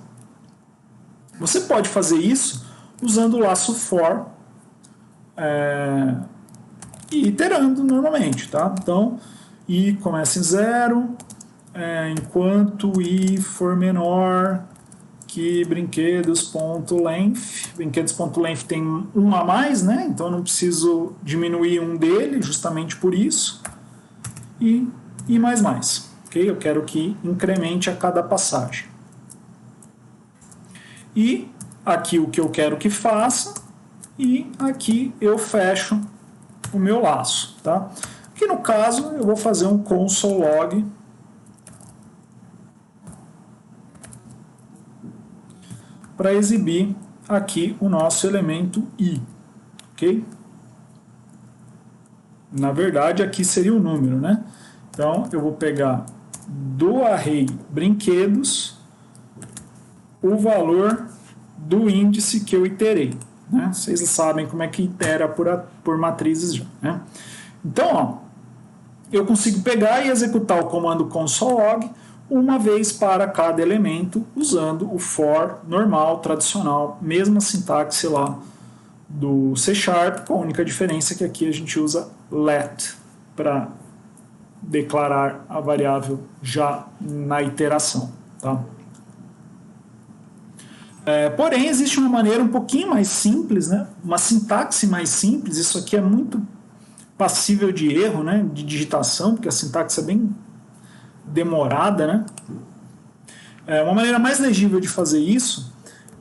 Você pode fazer isso usando o laço for e iterando normalmente, tá? Então, i começa em 0, enquanto i for menor que brinquedos.length. Brinquedos.length tem um a mais, né? Então eu não preciso diminuir um dele, justamente por isso. E mais. Ok? Eu quero que incremente a cada passagem. E aqui o que eu quero que faça, e aqui eu fecho o meu laço, tá? Aqui no caso eu vou fazer um console log para exibir aqui o nosso elemento i, ok? Na verdade aqui seria o número, né? Então eu vou pegar do array brinquedos o valor do índice que eu iterei, né? Vocês sabem como é que itera por matrizes já, né? Então, ó, eu consigo pegar e executar o comando console.log uma vez para cada elemento, usando o for normal, tradicional, mesma sintaxe lá do C#, com a única diferença que aqui a gente usa let para declarar a variável já na iteração. Tá? Porém, existe uma maneira um pouquinho mais simples, né? Uma sintaxe mais simples. Isso aqui é muito passível de erro, né? De digitação, porque a sintaxe é bem demorada. Né? Uma maneira mais legível de fazer isso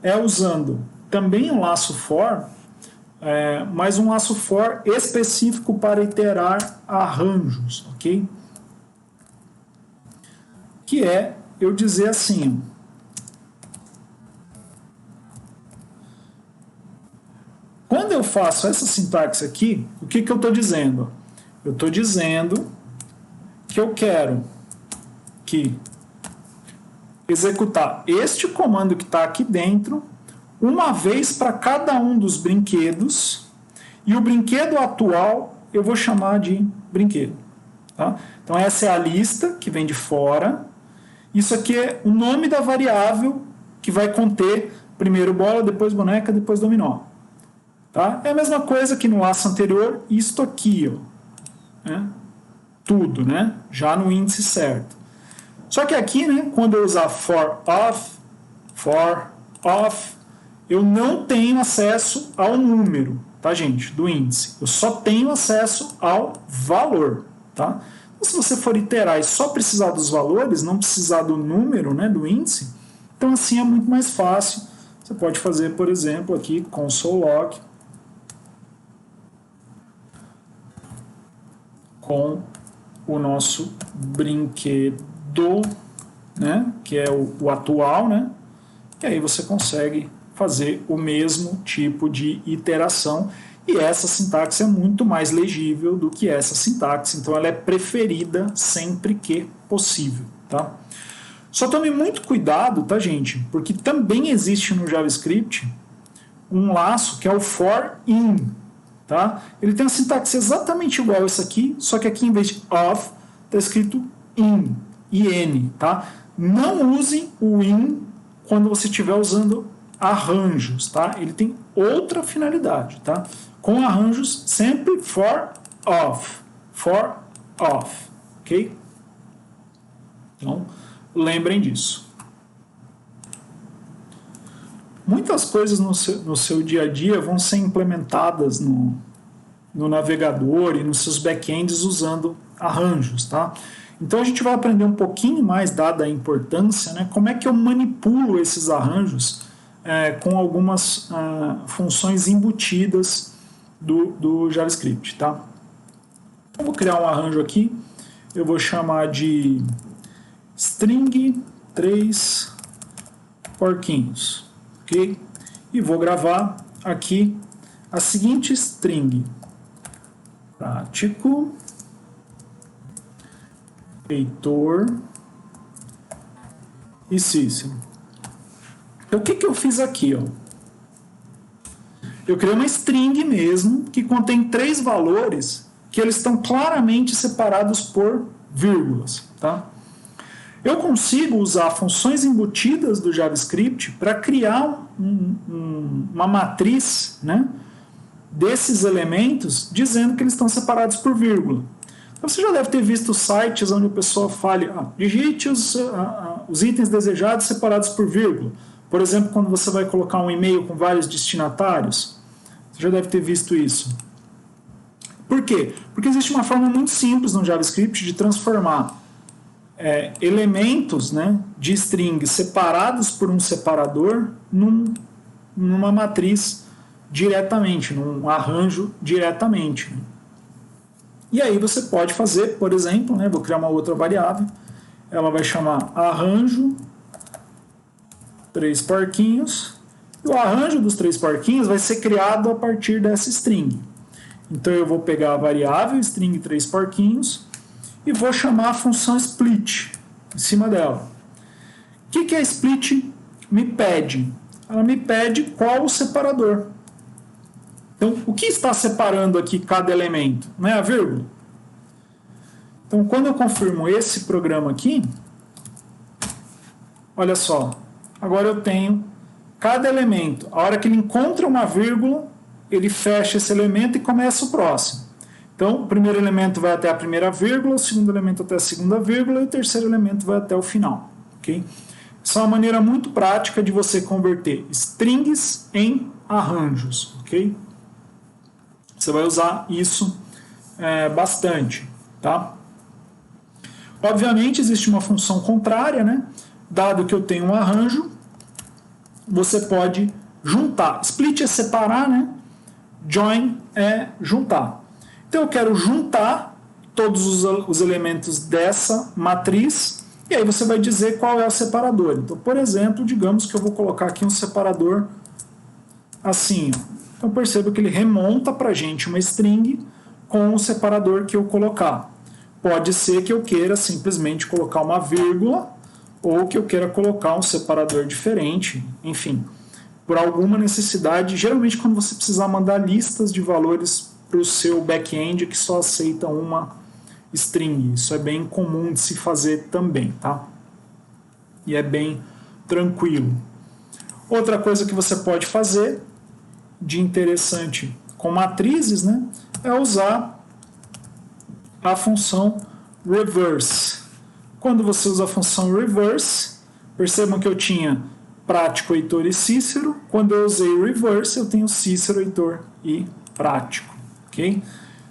é usando também um laço for, mas um laço for específico para iterar arranjos, ok? Que é eu dizer assim: quando eu faço essa sintaxe aqui, o que eu estou dizendo? Eu estou dizendo que eu quero executar este comando que está aqui dentro uma vez para cada um dos brinquedos, e o brinquedo atual eu vou chamar de brinquedo. Tá? Então essa é a lista que vem de fora. Isso aqui é o nome da variável que vai conter primeiro bola, depois boneca, depois dominó. Tá? É a mesma coisa que no laço anterior, isto aqui, ó, né? Tudo, né? Já no índice certo. Só que aqui, né, quando eu usar for of, eu não tenho acesso ao número, tá, gente, do índice. Eu só tenho acesso ao valor, tá? Então, se você for iterar e só precisar dos valores, não precisar do número, né, do índice, então assim é muito mais fácil. Você pode fazer, por exemplo, aqui console.log com o nosso brinquedo, né, que é o atual, né, e aí você consegue fazer o mesmo tipo de iteração, e essa sintaxe é muito mais legível do que essa sintaxe, então ela é preferida sempre que possível, tá? Só tome muito cuidado, tá, gente, porque também existe no JavaScript um laço que é o for in, tá? Ele tem a sintaxe exatamente igual a essa aqui, só que aqui em vez de of está escrito in, tá? Não use o in quando você estiver usando arranjos, tá? Ele tem outra finalidade, tá? Com arranjos, sempre for of, ok? Então, lembrem disso. Muitas coisas no seu dia a dia vão ser implementadas no navegador e nos seus backends usando arranjos, tá? Então a gente vai aprender um pouquinho mais, dada a importância, né, como é que eu manipulo esses arranjos com algumas funções embutidas do JavaScript, tá? Eu vou criar um arranjo aqui, eu vou chamar de string 3 porquinhos, ok? E vou gravar aqui a seguinte string: prático, Heitor e Cícero. Então, o que eu fiz aqui? Ó? Eu criei uma string mesmo, que contém 3 valores que eles estão claramente separados por vírgulas. Tá? Eu consigo usar funções embutidas do JavaScript para criar uma matriz, né, desses elementos, dizendo que eles estão separados por vírgula. Então, você já deve ter visto sites onde o pessoal fala, digite os itens desejados separados por vírgula. Por exemplo, quando você vai colocar um e-mail com vários destinatários, você já deve ter visto isso. Por quê? Porque existe uma forma muito simples no JavaScript de transformar elementos, né, de string separados por um separador numa matriz diretamente, num arranjo diretamente. E aí você pode fazer, por exemplo, né, vou criar uma outra variável, ela vai chamar arranjo 3 porquinhos, e o arranjo dos 3 porquinhos vai ser criado a partir dessa string. Então eu vou pegar a variável string 3 porquinhos e vou chamar a função split em cima dela. O que a split me pede? Ela me pede qual o separador. Então, o que está separando aqui cada elemento? Não é a vírgula? Então, quando eu confirmo esse programa aqui, olha só, agora eu tenho cada elemento. A hora que ele encontra uma vírgula, ele fecha esse elemento e começa o próximo. Então, o primeiro elemento vai até a primeira vírgula, o segundo elemento até a segunda vírgula e o terceiro elemento vai até o final. Okay? Essa é uma maneira muito prática de você converter strings em arranjos. Okay? Você vai usar isso bastante. Tá? Obviamente, existe uma função contrária, né? Dado que eu tenho um arranjo, você pode juntar. Split é separar, né? Join é juntar. Então eu quero juntar todos os elementos dessa matriz e aí você vai dizer qual é o separador. Então, por exemplo, digamos que eu vou colocar aqui um separador assim. Então perceba que ele remonta para a gente uma string com o separador que eu colocar. Pode ser que eu queira simplesmente colocar uma vírgula ou que eu queira colocar um separador diferente, enfim, por alguma necessidade, geralmente quando você precisar mandar listas de valores para o seu back-end que só aceita uma string. Isso é bem comum de se fazer também, tá? E é bem tranquilo. Outra coisa que você pode fazer de interessante com matrizes, né, é usar a função reverse. Quando você usa a função reverse, percebam que eu tinha Prático, Heitor e Cícero. Quando eu usei reverse, eu tenho Cícero, Heitor e Prático. Okay?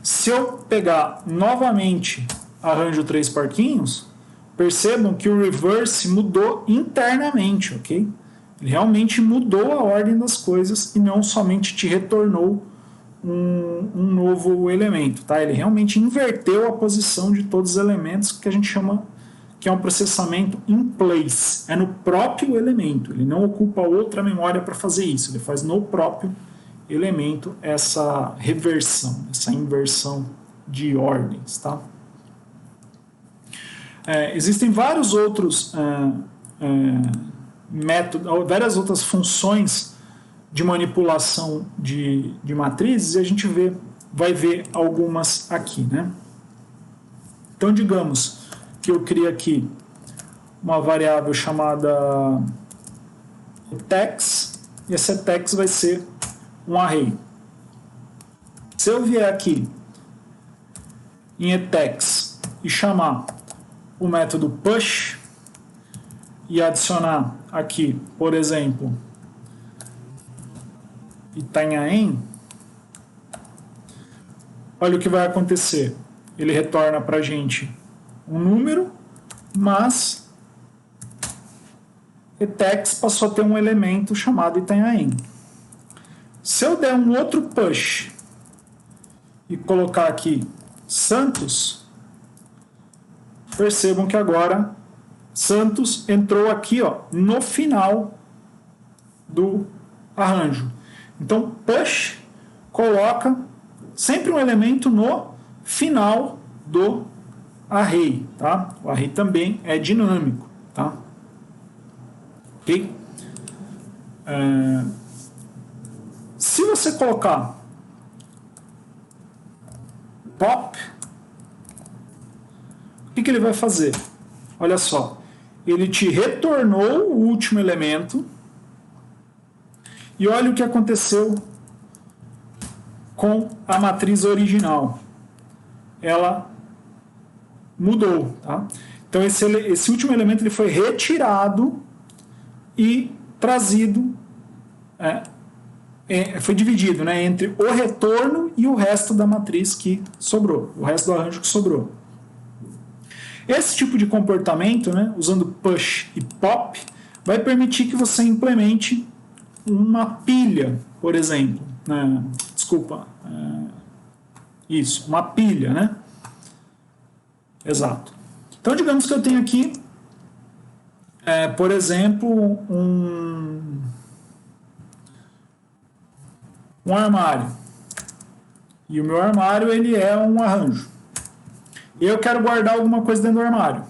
Se eu pegar novamente arranjo 3 parquinhos, percebam que o reverse mudou internamente. Okay? Ele realmente mudou a ordem das coisas e não somente te retornou um novo elemento. Tá? Ele realmente inverteu a posição de todos os elementos que a gente chama que é um processamento in place, é no próprio elemento, ele não ocupa outra memória para fazer isso, ele faz no próprio elemento essa reversão, essa inversão de ordens. Tá? Existem vários outros métodos, várias outras funções de manipulação de matrizes e a gente vai ver algumas aqui. Né? Então, digamos que eu crio aqui uma variável chamada text, e essa text vai ser um array. Se eu vier aqui em etext e chamar o método push e adicionar aqui, por exemplo, Itanhaém, olha o que vai acontecer. Ele retorna para a gente um número, mas etext passou a ter um elemento chamado Itanhaém. Se eu der um outro push e colocar aqui Santos, percebam que agora Santos entrou aqui, ó, no final do arranjo. Então, push coloca sempre um elemento no final do array, tá? O array também é dinâmico, tá? Ok? Se você colocar pop, o que ele vai fazer? Olha só, ele te retornou o último elemento e olha o que aconteceu com a matriz original. Ela mudou, tá? Então esse último elemento ele foi retirado e trazido, foi dividido, né, entre o retorno e o resto da matriz que sobrou, o resto do arranjo que sobrou. Esse tipo de comportamento, né, usando push e pop, vai permitir que você implemente uma pilha, por exemplo, né? Isso, uma pilha, né? Exato. Então, digamos que eu tenho aqui, por exemplo, um armário. E o meu armário ele é um arranjo. E eu quero guardar alguma coisa dentro do armário.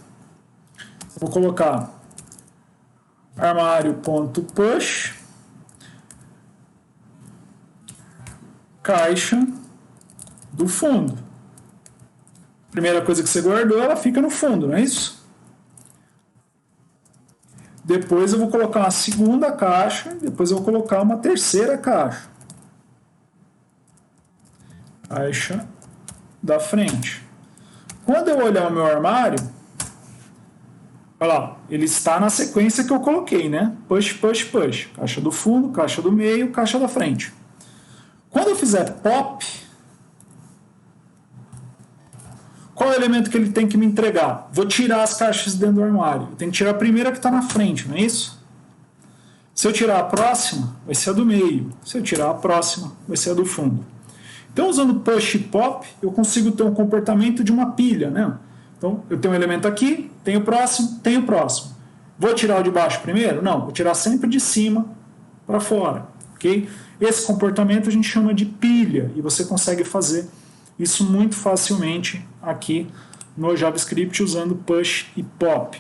Vou colocar armário.push caixa do fundo. Primeira coisa que você guardou, ela fica no fundo, não é isso? Depois eu vou colocar uma segunda caixa, depois eu vou colocar uma terceira caixa. Caixa da frente. Quando eu olhar o meu armário, olha lá, ele está na sequência que eu coloquei, né? Push, push, push. Caixa do fundo, caixa do meio, caixa da frente. Quando eu fizer pop, qual é o elemento que ele tem que me entregar? Vou tirar as caixas dentro do armário. Eu tenho que tirar a primeira que está na frente, não é isso? Se eu tirar a próxima, vai ser a do meio. Se eu tirar a próxima, vai ser a do fundo. Então, usando push e pop, eu consigo ter um comportamento de uma pilha, né? Então, eu tenho um elemento aqui, tenho o próximo, tenho o próximo. Vou tirar o de baixo primeiro? Não, vou tirar sempre de cima para fora, ok? Esse comportamento a gente chama de pilha e você consegue fazer isso muito facilmente aqui no JavaScript usando push e pop.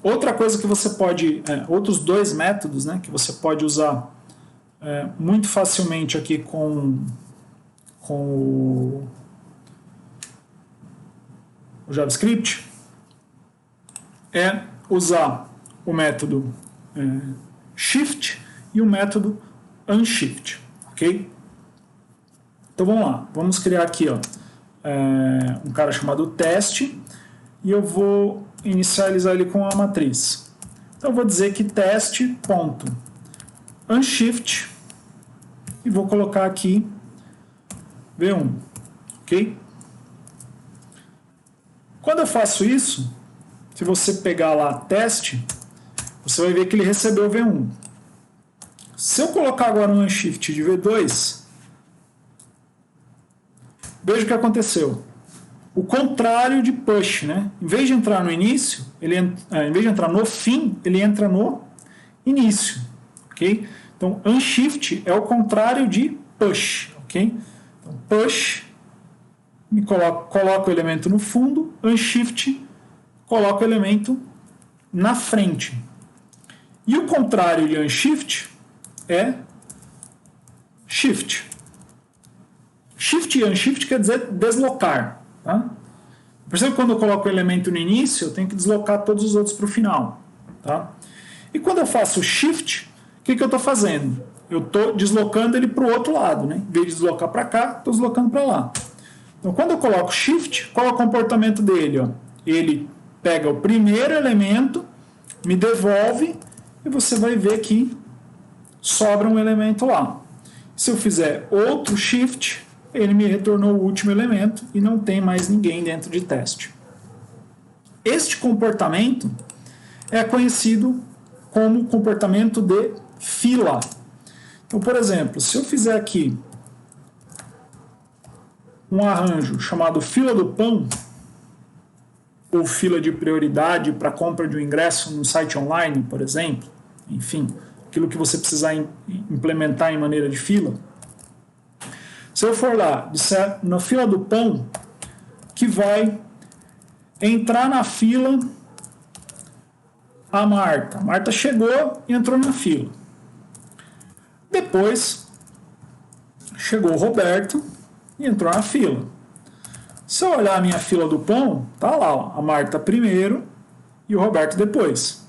Outra coisa que você pode, outros dois métodos, né, que você pode usar muito facilmente aqui com o JavaScript é usar o método shift e o método unshift, ok? Então vamos lá, vamos criar aqui um cara chamado teste e eu vou inicializar ele com a matriz. Então eu vou dizer que teste.unshift e vou colocar aqui V1, ok? Quando eu faço isso, se você pegar lá teste, você vai ver que ele recebeu V1. Se eu colocar agora um unshift de V2, veja o que aconteceu. O contrário de push, né? Em vez de entrar no início, em vez de entrar no fim, ele entra no início, ok? Então, unshift é o contrário de push, ok? Então, push, coloca o elemento no fundo, unshift, coloca o elemento na frente. E o contrário de unshift é shift. Shift e unshift quer dizer deslocar. Tá? Percebe que quando eu coloco o elemento no início, eu tenho que deslocar todos os outros para o final. Tá? E quando eu faço shift, o que eu estou fazendo? Eu estou deslocando ele para o outro lado. Né? Em vez de deslocar para cá, estou deslocando para lá. Então, quando eu coloco shift, qual é o comportamento dele? Ó? Ele pega o primeiro elemento, me devolve, e você vai ver que sobra um elemento lá. Se eu fizer outro shift, ele me retornou o último elemento e não tem mais ninguém dentro de teste. Este comportamento é conhecido como comportamento de fila. Então, por exemplo, se eu fizer aqui um arranjo chamado fila do pão, ou fila de prioridade para compra de um ingresso no site online, por exemplo, enfim, aquilo que você precisar implementar em maneira de fila. Se eu for lá, disser na fila do pão, que vai entrar na fila a Marta. A Marta chegou e entrou na fila. Depois, chegou o Roberto e entrou na fila. Se eu olhar a minha fila do pão, tá lá, ó, a Marta primeiro e o Roberto depois.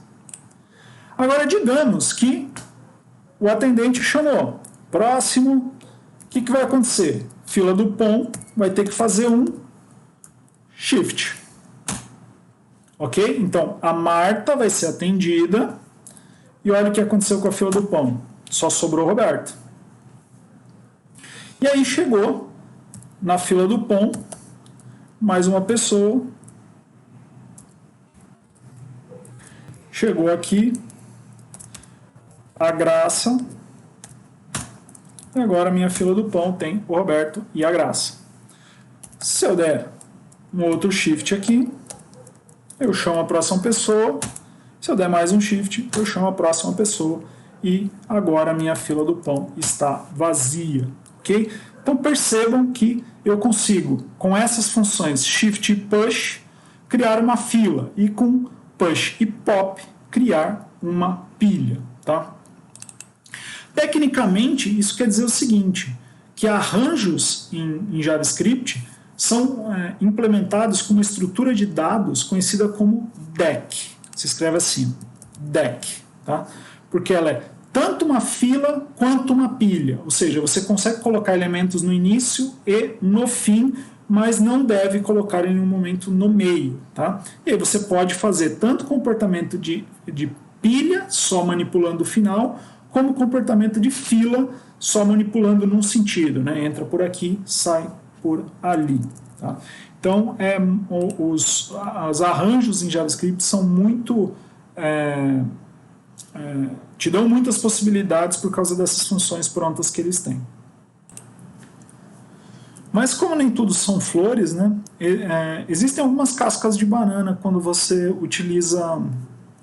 Agora, digamos que o atendente chamou. Próximo, o que vai acontecer? Fila do pão vai ter que fazer um shift. Ok? Então, a Marta vai ser atendida e olha o que aconteceu com a fila do pão. Só sobrou o Roberto. E aí chegou na fila do pão mais uma pessoa. Chegou aqui a Graça. E agora a minha fila do pão tem o Roberto e a Graça. Se eu der um outro shift aqui, eu chamo a próxima pessoa. Se eu der mais um shift, eu chamo a próxima pessoa. E agora a minha fila do pão está vazia. Ok? Então percebam que eu consigo, com essas funções shift e push, criar uma fila. E com push e pop, criar uma pilha. Tá? Tecnicamente, isso quer dizer o seguinte, que arranjos em JavaScript são implementados com uma estrutura de dados conhecida como DEC. Se escreve assim, DEC, tá? Porque ela é tanto uma fila quanto uma pilha, ou seja, você consegue colocar elementos no início e no fim, mas não deve colocar em nenhum momento no meio, tá? E aí você pode fazer tanto comportamento de pilha, só manipulando o final, como comportamento de fila, só manipulando num sentido, né? Entra por aqui, sai por ali, tá? Então, os arranjos em JavaScript são muito... te dão muitas possibilidades por causa dessas funções prontas que eles têm. Mas como nem tudo são flores, né, existem algumas cascas de banana quando você utiliza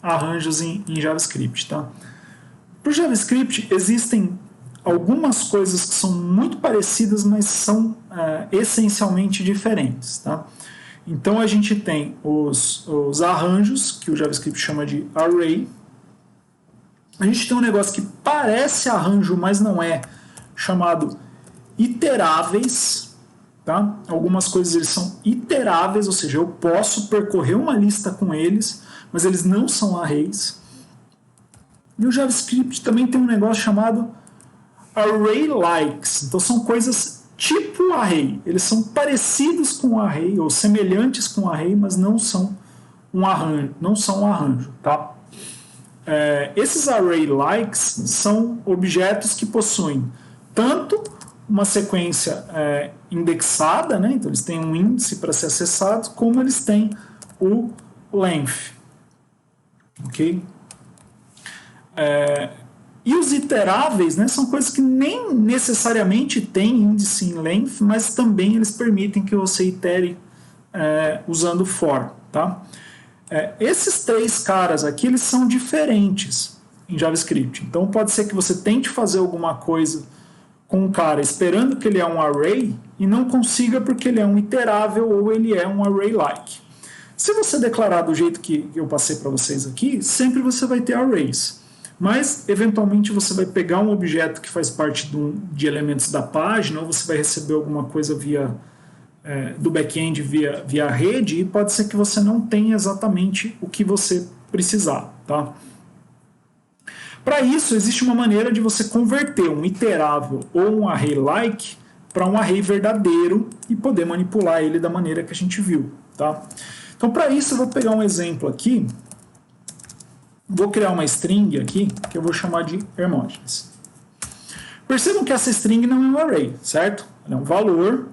arranjos em JavaScript. Tá? Para o JavaScript existem algumas coisas que são muito parecidas, mas são essencialmente diferentes. Tá? Então a gente tem os arranjos, que o JavaScript chama de array. A gente tem um negócio que parece arranjo, mas não é, chamado iteráveis. Tá? Algumas coisas eles são iteráveis, ou seja, eu posso percorrer uma lista com eles, mas eles não são arrays. E o JavaScript também tem um negócio chamado array likes. Então são coisas tipo array. Eles são parecidos com o array ou semelhantes com o array, mas não são um arranjo, tá? Esses array likes são objetos que possuem tanto uma sequência indexada, né? Então eles têm um índice para ser acessado, como eles têm o length. Ok? E os iteráveis, né, são coisas que nem necessariamente têm índice em length, mas também eles permitem que você itere usando for. Tá? Esses três caras aqui, eles são diferentes em JavaScript. Então pode ser que você tente fazer alguma coisa com um cara esperando que ele é um array e não consiga porque ele é um iterável ou ele é um array-like. Se você declarar do jeito que eu passei para vocês aqui, sempre você vai ter arrays. Mas, eventualmente, você vai pegar um objeto que faz parte de elementos da página, ou você vai receber alguma coisa do back-end via rede, e pode ser que você não tenha exatamente o que você precisar. Tá? Para isso, existe uma maneira de você converter um iterável ou um array-like para um array verdadeiro e poder manipular ele da maneira que a gente viu. Tá? Então, para isso, eu vou pegar um exemplo aqui. Vou criar uma string aqui, que eu vou chamar de Hermógenes. Percebam que essa string não é um array, certo? Ela é um valor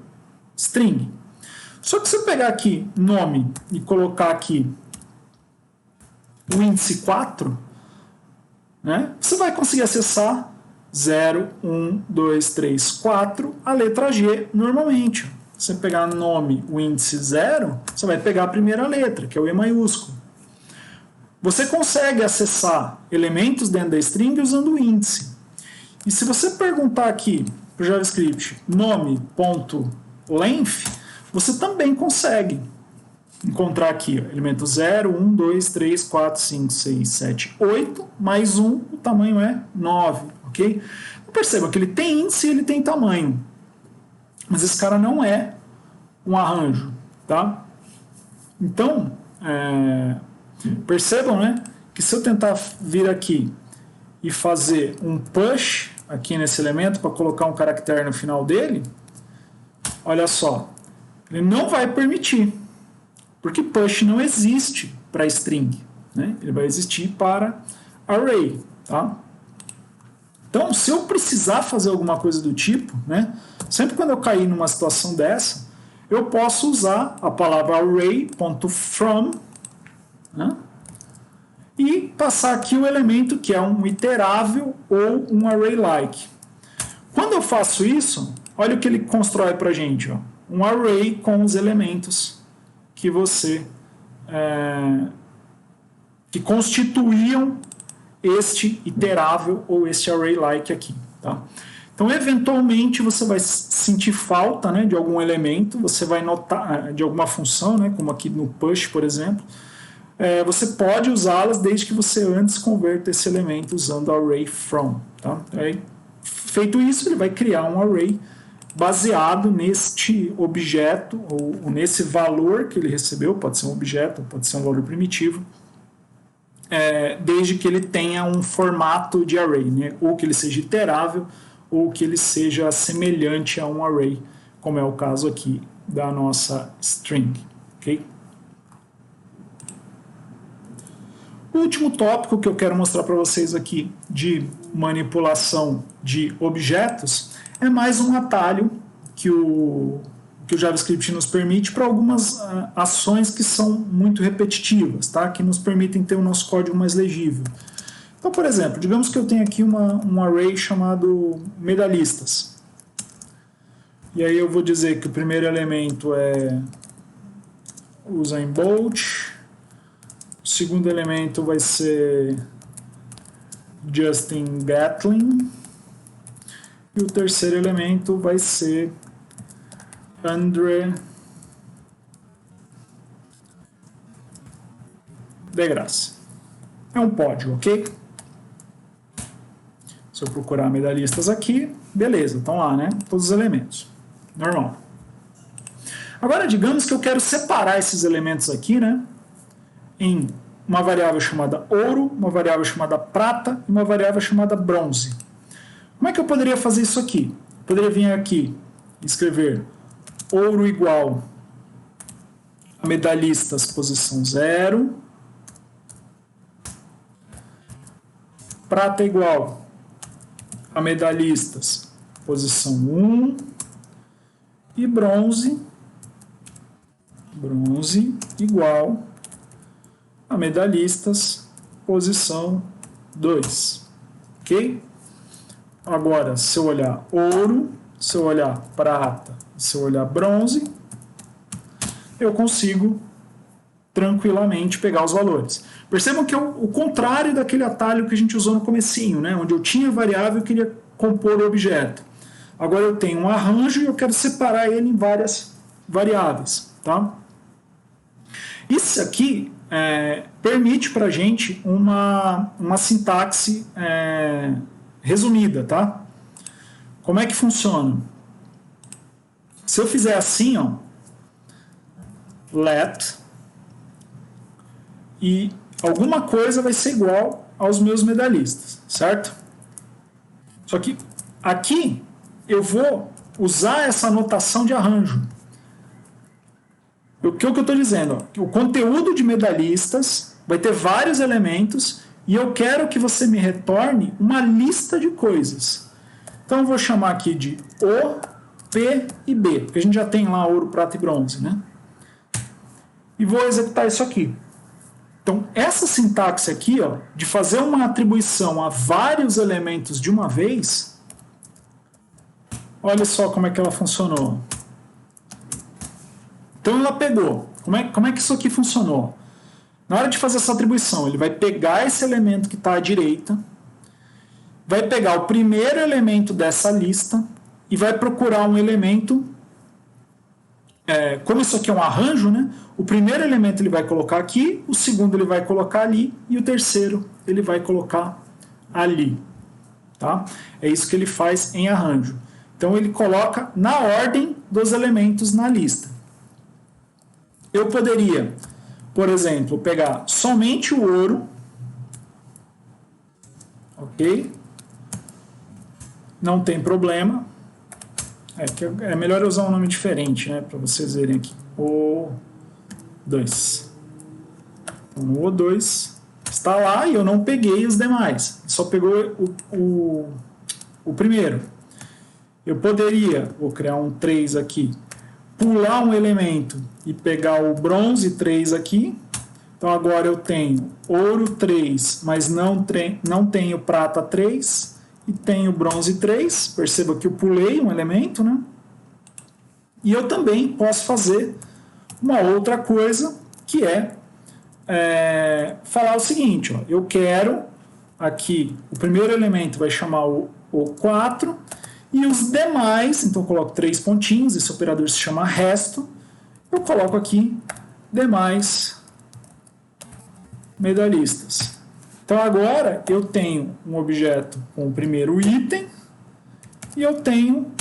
string. Só que se eu pegar aqui nome e colocar aqui o índice 4, né, você vai conseguir acessar 0, 1, 2, 3, 4, a letra G normalmente. Se você pegar nome, o índice 0, você vai pegar a primeira letra, que é o E maiúsculo. Você consegue acessar elementos dentro da string usando o índice. E se você perguntar aqui para o JavaScript nome.length, você também consegue encontrar aqui elemento 0, 1, 2, 3, 4, 5, 6, 7, 8, mais 1, o tamanho é 9. Okay? Perceba que ele tem índice e ele tem tamanho. Mas esse cara não é um arranjo. Tá? Então, percebam, né, que se eu tentar vir aqui e fazer um push aqui nesse elemento para colocar um caractere no final dele, olha só, ele não vai permitir, porque push não existe para string, né? Ele vai existir para array. Tá? Então, se eu precisar fazer alguma coisa do tipo, né, sempre quando eu cair numa situação dessa, eu posso usar a palavra array.from, né, e passar aqui o elemento que é um iterável ou um array-like. Quando eu faço isso, olha o que ele constrói para a gente. Ó. Um array com os elementos que que constituíam este iterável ou este array-like aqui. Tá? Então, eventualmente, você vai sentir falta, né, de algum elemento, você vai notar de alguma função, né, como aqui no push, por exemplo. Você pode usá-las desde que você antes converta esse elemento usando array from. Tá? Aí Feito isso, ele vai criar um array baseado neste objeto ou nesse valor que ele recebeu, pode ser um objeto, pode ser um valor primitivo, desde que ele tenha um formato de array, né? Ou que ele seja iterável, ou que ele seja semelhante a um array, como é o caso aqui da nossa string. Okay? O último tópico que eu quero mostrar para vocês aqui de manipulação de objetos é mais um atalho que o JavaScript nos permite para algumas ações que são muito repetitivas, tá? Que nos permitem ter o nosso código mais legível. Então, por exemplo, digamos que eu tenho aqui um array chamado medalhistas. E aí eu vou dizer que o primeiro elemento é Usain Bolt, o segundo elemento vai ser Justin Gatlin, e o terceiro elemento vai ser André de Graça. É um pódio, ok? Se eu procurar medalhistas aqui, beleza, estão lá, né? Todos os elementos. Normal. Agora, digamos que eu quero separar esses elementos aqui, né? Em uma variável chamada ouro, uma variável chamada prata e uma variável chamada bronze. Como é que eu poderia fazer isso aqui? Eu poderia vir aqui e escrever ouro igual a medalhistas posição 0, prata igual a medalhistas posição 1 e bronze igual a medalhistas posição 2. Ok? Agora, se eu olhar ouro, se eu olhar prata, se eu olhar bronze, eu consigo tranquilamente pegar os valores. Percebam que é o contrário daquele atalho que a gente usou no comecinho, né? Onde eu tinha variável e queria compor o objeto. Agora eu tenho um arranjo e eu quero separar ele em várias variáveis. Tá? Isso aqui permite para a gente uma sintaxe resumida. Tá? Como é que funciona? Se eu fizer assim, ó, let, e alguma coisa vai ser igual aos meus medalhistas, certo? Só que aqui eu vou usar essa notação de arranjo. O que eu estou dizendo? Ó, o conteúdo de medalhistas vai ter vários elementos e eu quero que você me retorne uma lista de coisas. Então eu vou chamar aqui de O, P e B, porque a gente já tem lá ouro, prata e bronze, né? E vou executar isso aqui. Então, essa sintaxe aqui, ó, de fazer uma atribuição a vários elementos de uma vez, olha só como é que ela funcionou. Então, ela pegou. Como é que isso aqui funcionou? Na hora de fazer essa atribuição, ele vai pegar esse elemento que está à direita, vai pegar o primeiro elemento dessa lista e vai procurar um elemento. Como isso aqui é um arranjo, né? O primeiro elemento ele vai colocar aqui, o segundo ele vai colocar ali e o terceiro ele vai colocar ali. Tá? É isso que ele faz em arranjo. Então ele coloca na ordem dos elementos na lista. Eu poderia, por exemplo, pegar somente o ouro, ok? Não tem problema. É melhor usar um nome diferente, né, para vocês verem aqui. O2. Então, no O2 está lá e eu não peguei os demais. Só pegou o primeiro. Eu poderia, vou criar um 3 aqui, pular um elemento e pegar o bronze 3 aqui. Então agora eu tenho ouro 3, mas não tenho prata 3. E tenho bronze 3, perceba que eu pulei um elemento, né? E eu também posso fazer uma outra coisa, que falar o seguinte, ó, eu quero aqui, o primeiro elemento vai chamar o 4, e os demais, então eu coloco 3 pontinhos, esse operador se chama resto, eu coloco aqui demais medalhistas. Então agora eu tenho um objeto com o primeiro item e eu tenho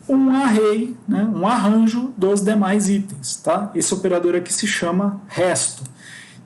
um array, né, um arranjo dos demais itens. Tá? Esse operador aqui se chama resto.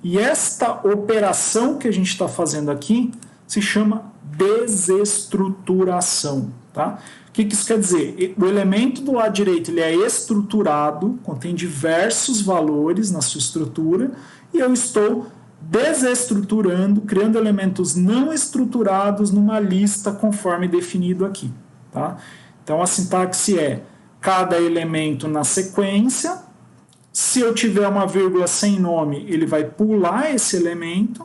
E esta operação que a gente está fazendo aqui se chama desestruturação. Tá? O que isso quer dizer? O elemento do lado direito ele é estruturado, contém diversos valores na sua estrutura, e eu estou desestruturando, criando elementos não estruturados numa lista conforme definido aqui. Tá? Então a sintaxe é cada elemento na sequência. Se eu tiver uma vírgula sem nome, ele vai pular esse elemento.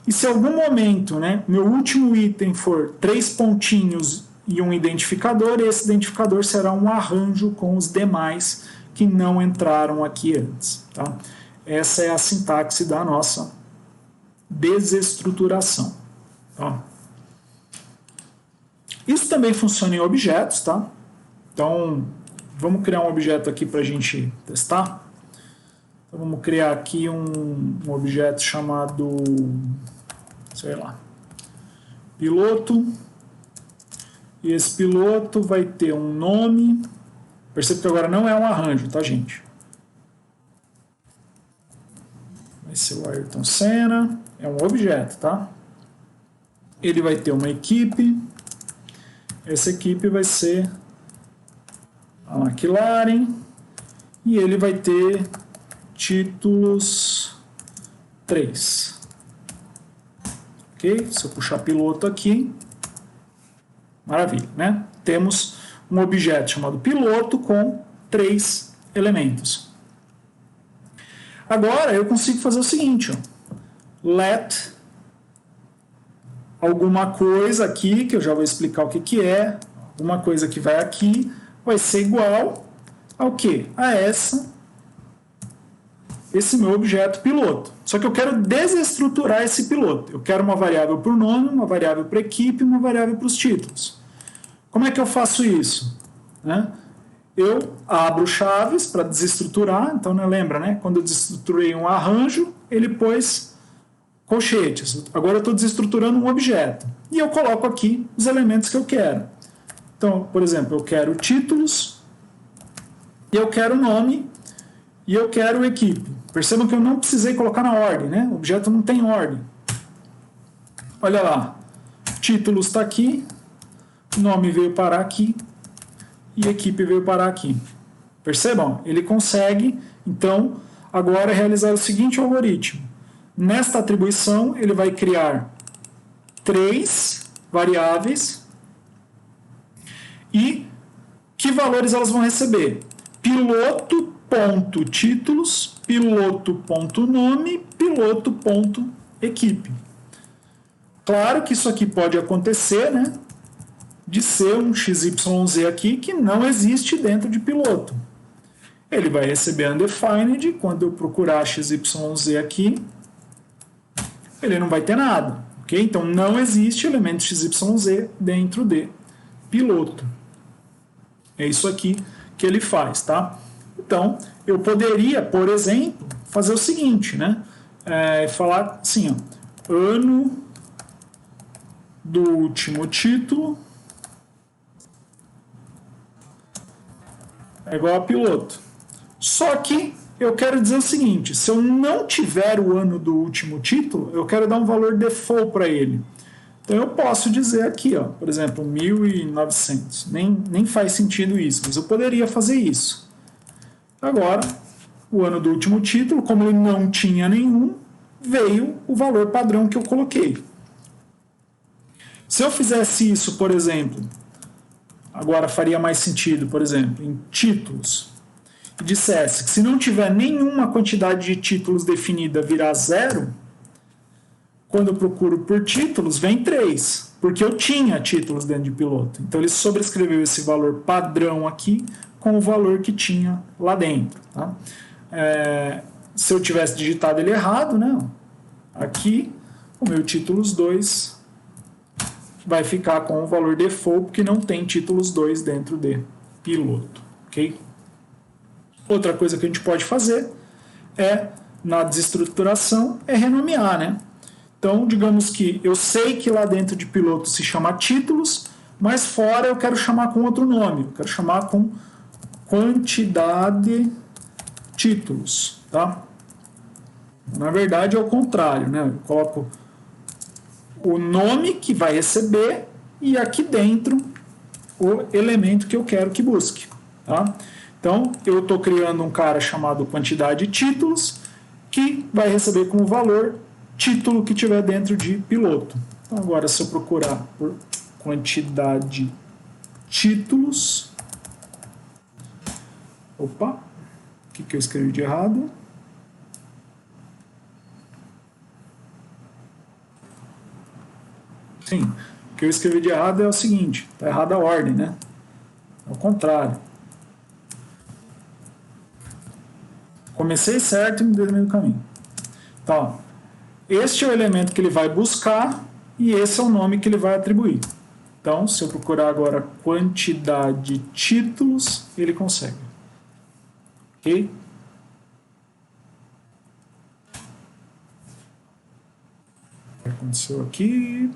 E se em algum momento, né, meu último item for 3 pontinhos e um identificador, esse identificador será um arranjo com os demais que não entraram aqui antes. Tá? Essa é a sintaxe da nossa desestruturação. Tá? Isso também funciona em objetos. Tá? Então, vamos criar um objeto aqui para a gente testar. Então, vamos criar aqui um objeto chamado, sei lá, piloto. E esse piloto vai ter um nome. Perceba que agora não é um arranjo, tá, gente? Vai ser o Ayrton Senna. É um objeto, tá? Ele vai ter uma equipe. Essa equipe vai ser a McLaren. E ele vai ter títulos 3. Ok? Se eu puxar piloto aqui, maravilha, né? Temos um objeto chamado piloto com 3 elementos. Agora eu consigo fazer o seguinte, ó. Let alguma coisa aqui, que eu já vou explicar o que é, alguma coisa que vai aqui, vai ser igual ao quê? A esse meu objeto piloto. Só que eu quero desestruturar esse piloto. Eu quero uma variável para o nome, uma variável para a equipe, uma variável para os títulos. Como é que eu faço isso? Né? Eu abro chaves para desestruturar. Então, né, lembra, né? Quando eu desestruturei um arranjo, ele pôs colchetes. Agora eu estou desestruturando um objeto. E eu coloco aqui os elementos que eu quero. Então, por exemplo, eu quero títulos, e eu quero nome, e eu quero equipe. Percebam que eu não precisei colocar na ordem, né? O objeto não tem ordem. Olha lá. Títulos está aqui, nome veio parar aqui, e equipe veio parar aqui. Percebam? Ele consegue, então, agora realizar o seguinte algoritmo. Nesta atribuição, ele vai criar 3 variáveis e que valores elas vão receber? Piloto.títulos, piloto.nome, piloto.equipe. Claro que isso aqui pode acontecer, né? De ser um XYZ aqui que não existe dentro de piloto. Ele vai receber undefined, quando eu procurar XYZ aqui, ele não vai ter nada, ok? Então não existe elemento XYZ dentro de piloto. É isso aqui que ele faz, tá? Então, eu poderia, por exemplo, fazer o seguinte, né? Falar assim, ó, ano do último título é igual a piloto. Só que eu quero dizer o seguinte, se eu não tiver o ano do último título, eu quero dar um valor default para ele. Então eu posso dizer aqui, ó, por exemplo, 1900. Nem faz sentido isso, mas eu poderia fazer isso. Agora, o ano do último título, como ele não tinha nenhum, veio o valor padrão que eu coloquei. Se eu fizesse isso, por exemplo, agora faria mais sentido, por exemplo, em títulos, e dissesse que se não tiver nenhuma quantidade de títulos definida virar 0, quando eu procuro por títulos, vem 3, porque eu tinha títulos dentro de piloto. Então ele sobrescreveu esse valor padrão aqui com o valor que tinha lá dentro. Tá? Se eu tivesse digitado ele errado, né? Aqui o meu títulos 2 vai ficar com o valor default, porque não tem títulos 2 dentro de piloto. Ok? Outra coisa que a gente pode fazer na desestruturação, é renomear, né? Então, digamos que eu sei que lá dentro de piloto se chama títulos, mas fora eu quero chamar com outro nome, eu quero chamar com quantidade títulos, tá? Na verdade é o contrário, né? Eu coloco o nome que vai receber e aqui dentro o elemento que eu quero que busque, tá? Então eu estou criando um cara chamado quantidade títulos que vai receber como valor título que tiver dentro de piloto. Então agora se eu procurar por quantidade títulos, opa, o que eu escrevi de errado? Sim, o que eu escrevi de errado é o seguinte, está errada a ordem, né? Ao contrário. Comecei certo e me dei no meio do caminho. Então, este é o elemento que ele vai buscar e esse é o nome que ele vai atribuir. Então, se eu procurar agora quantidade de títulos, ele consegue. Ok? O que aconteceu aqui?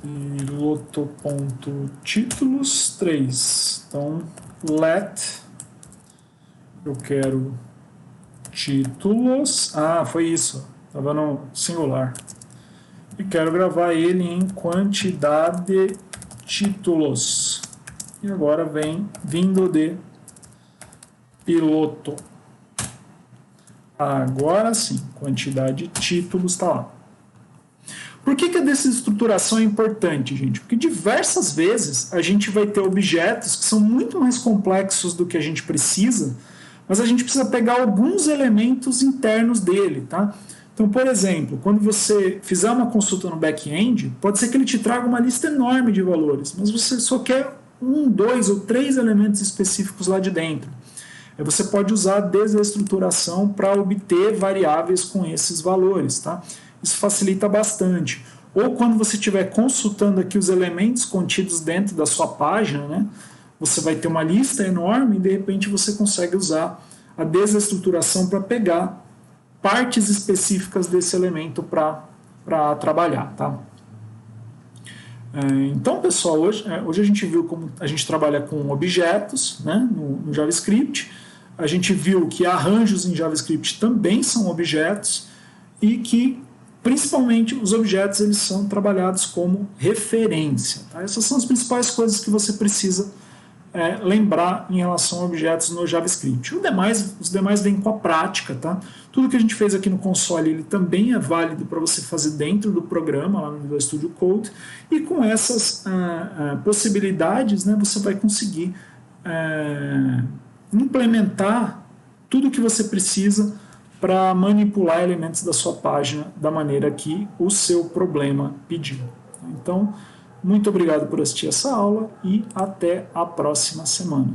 Piloto.títulos 3. Então, let, eu quero títulos. Ah, foi isso. Estava no singular. E quero gravar ele em quantidade títulos. E agora vem vindo de piloto. Agora sim, quantidade de títulos está lá. Por que a desestruturação é importante, gente? Porque diversas vezes a gente vai ter objetos que são muito mais complexos do que a gente precisa, mas a gente precisa pegar alguns elementos internos dele, tá? Então, por exemplo, quando você fizer uma consulta no back-end, pode ser que ele te traga uma lista enorme de valores, mas você só quer 1, 2 ou 3 elementos específicos lá de dentro. Aí você pode usar a desestruturação para obter variáveis com esses valores, tá? Isso facilita bastante. Ou quando você estiver consultando aqui os elementos contidos dentro da sua página, né, você vai ter uma lista enorme e de repente você consegue usar a desestruturação para pegar partes específicas desse elemento para trabalhar. Tá? Então, pessoal, hoje a gente viu como a gente trabalha com objetos, né, no JavaScript. A gente viu que arranjos em JavaScript também são objetos e que principalmente os objetos eles são trabalhados como referência. Tá? Essas são as principais coisas que você precisa lembrar em relação a objetos no JavaScript. Os demais vêm com a prática. Tá? Tudo que a gente fez aqui no console ele também é válido para você fazer dentro do programa, lá no Visual Studio Code, e com essas possibilidades, né, você vai conseguir implementar tudo o que você precisa para manipular elementos da sua página da maneira que o seu problema pediu. Então, muito obrigado por assistir essa aula e até a próxima semana.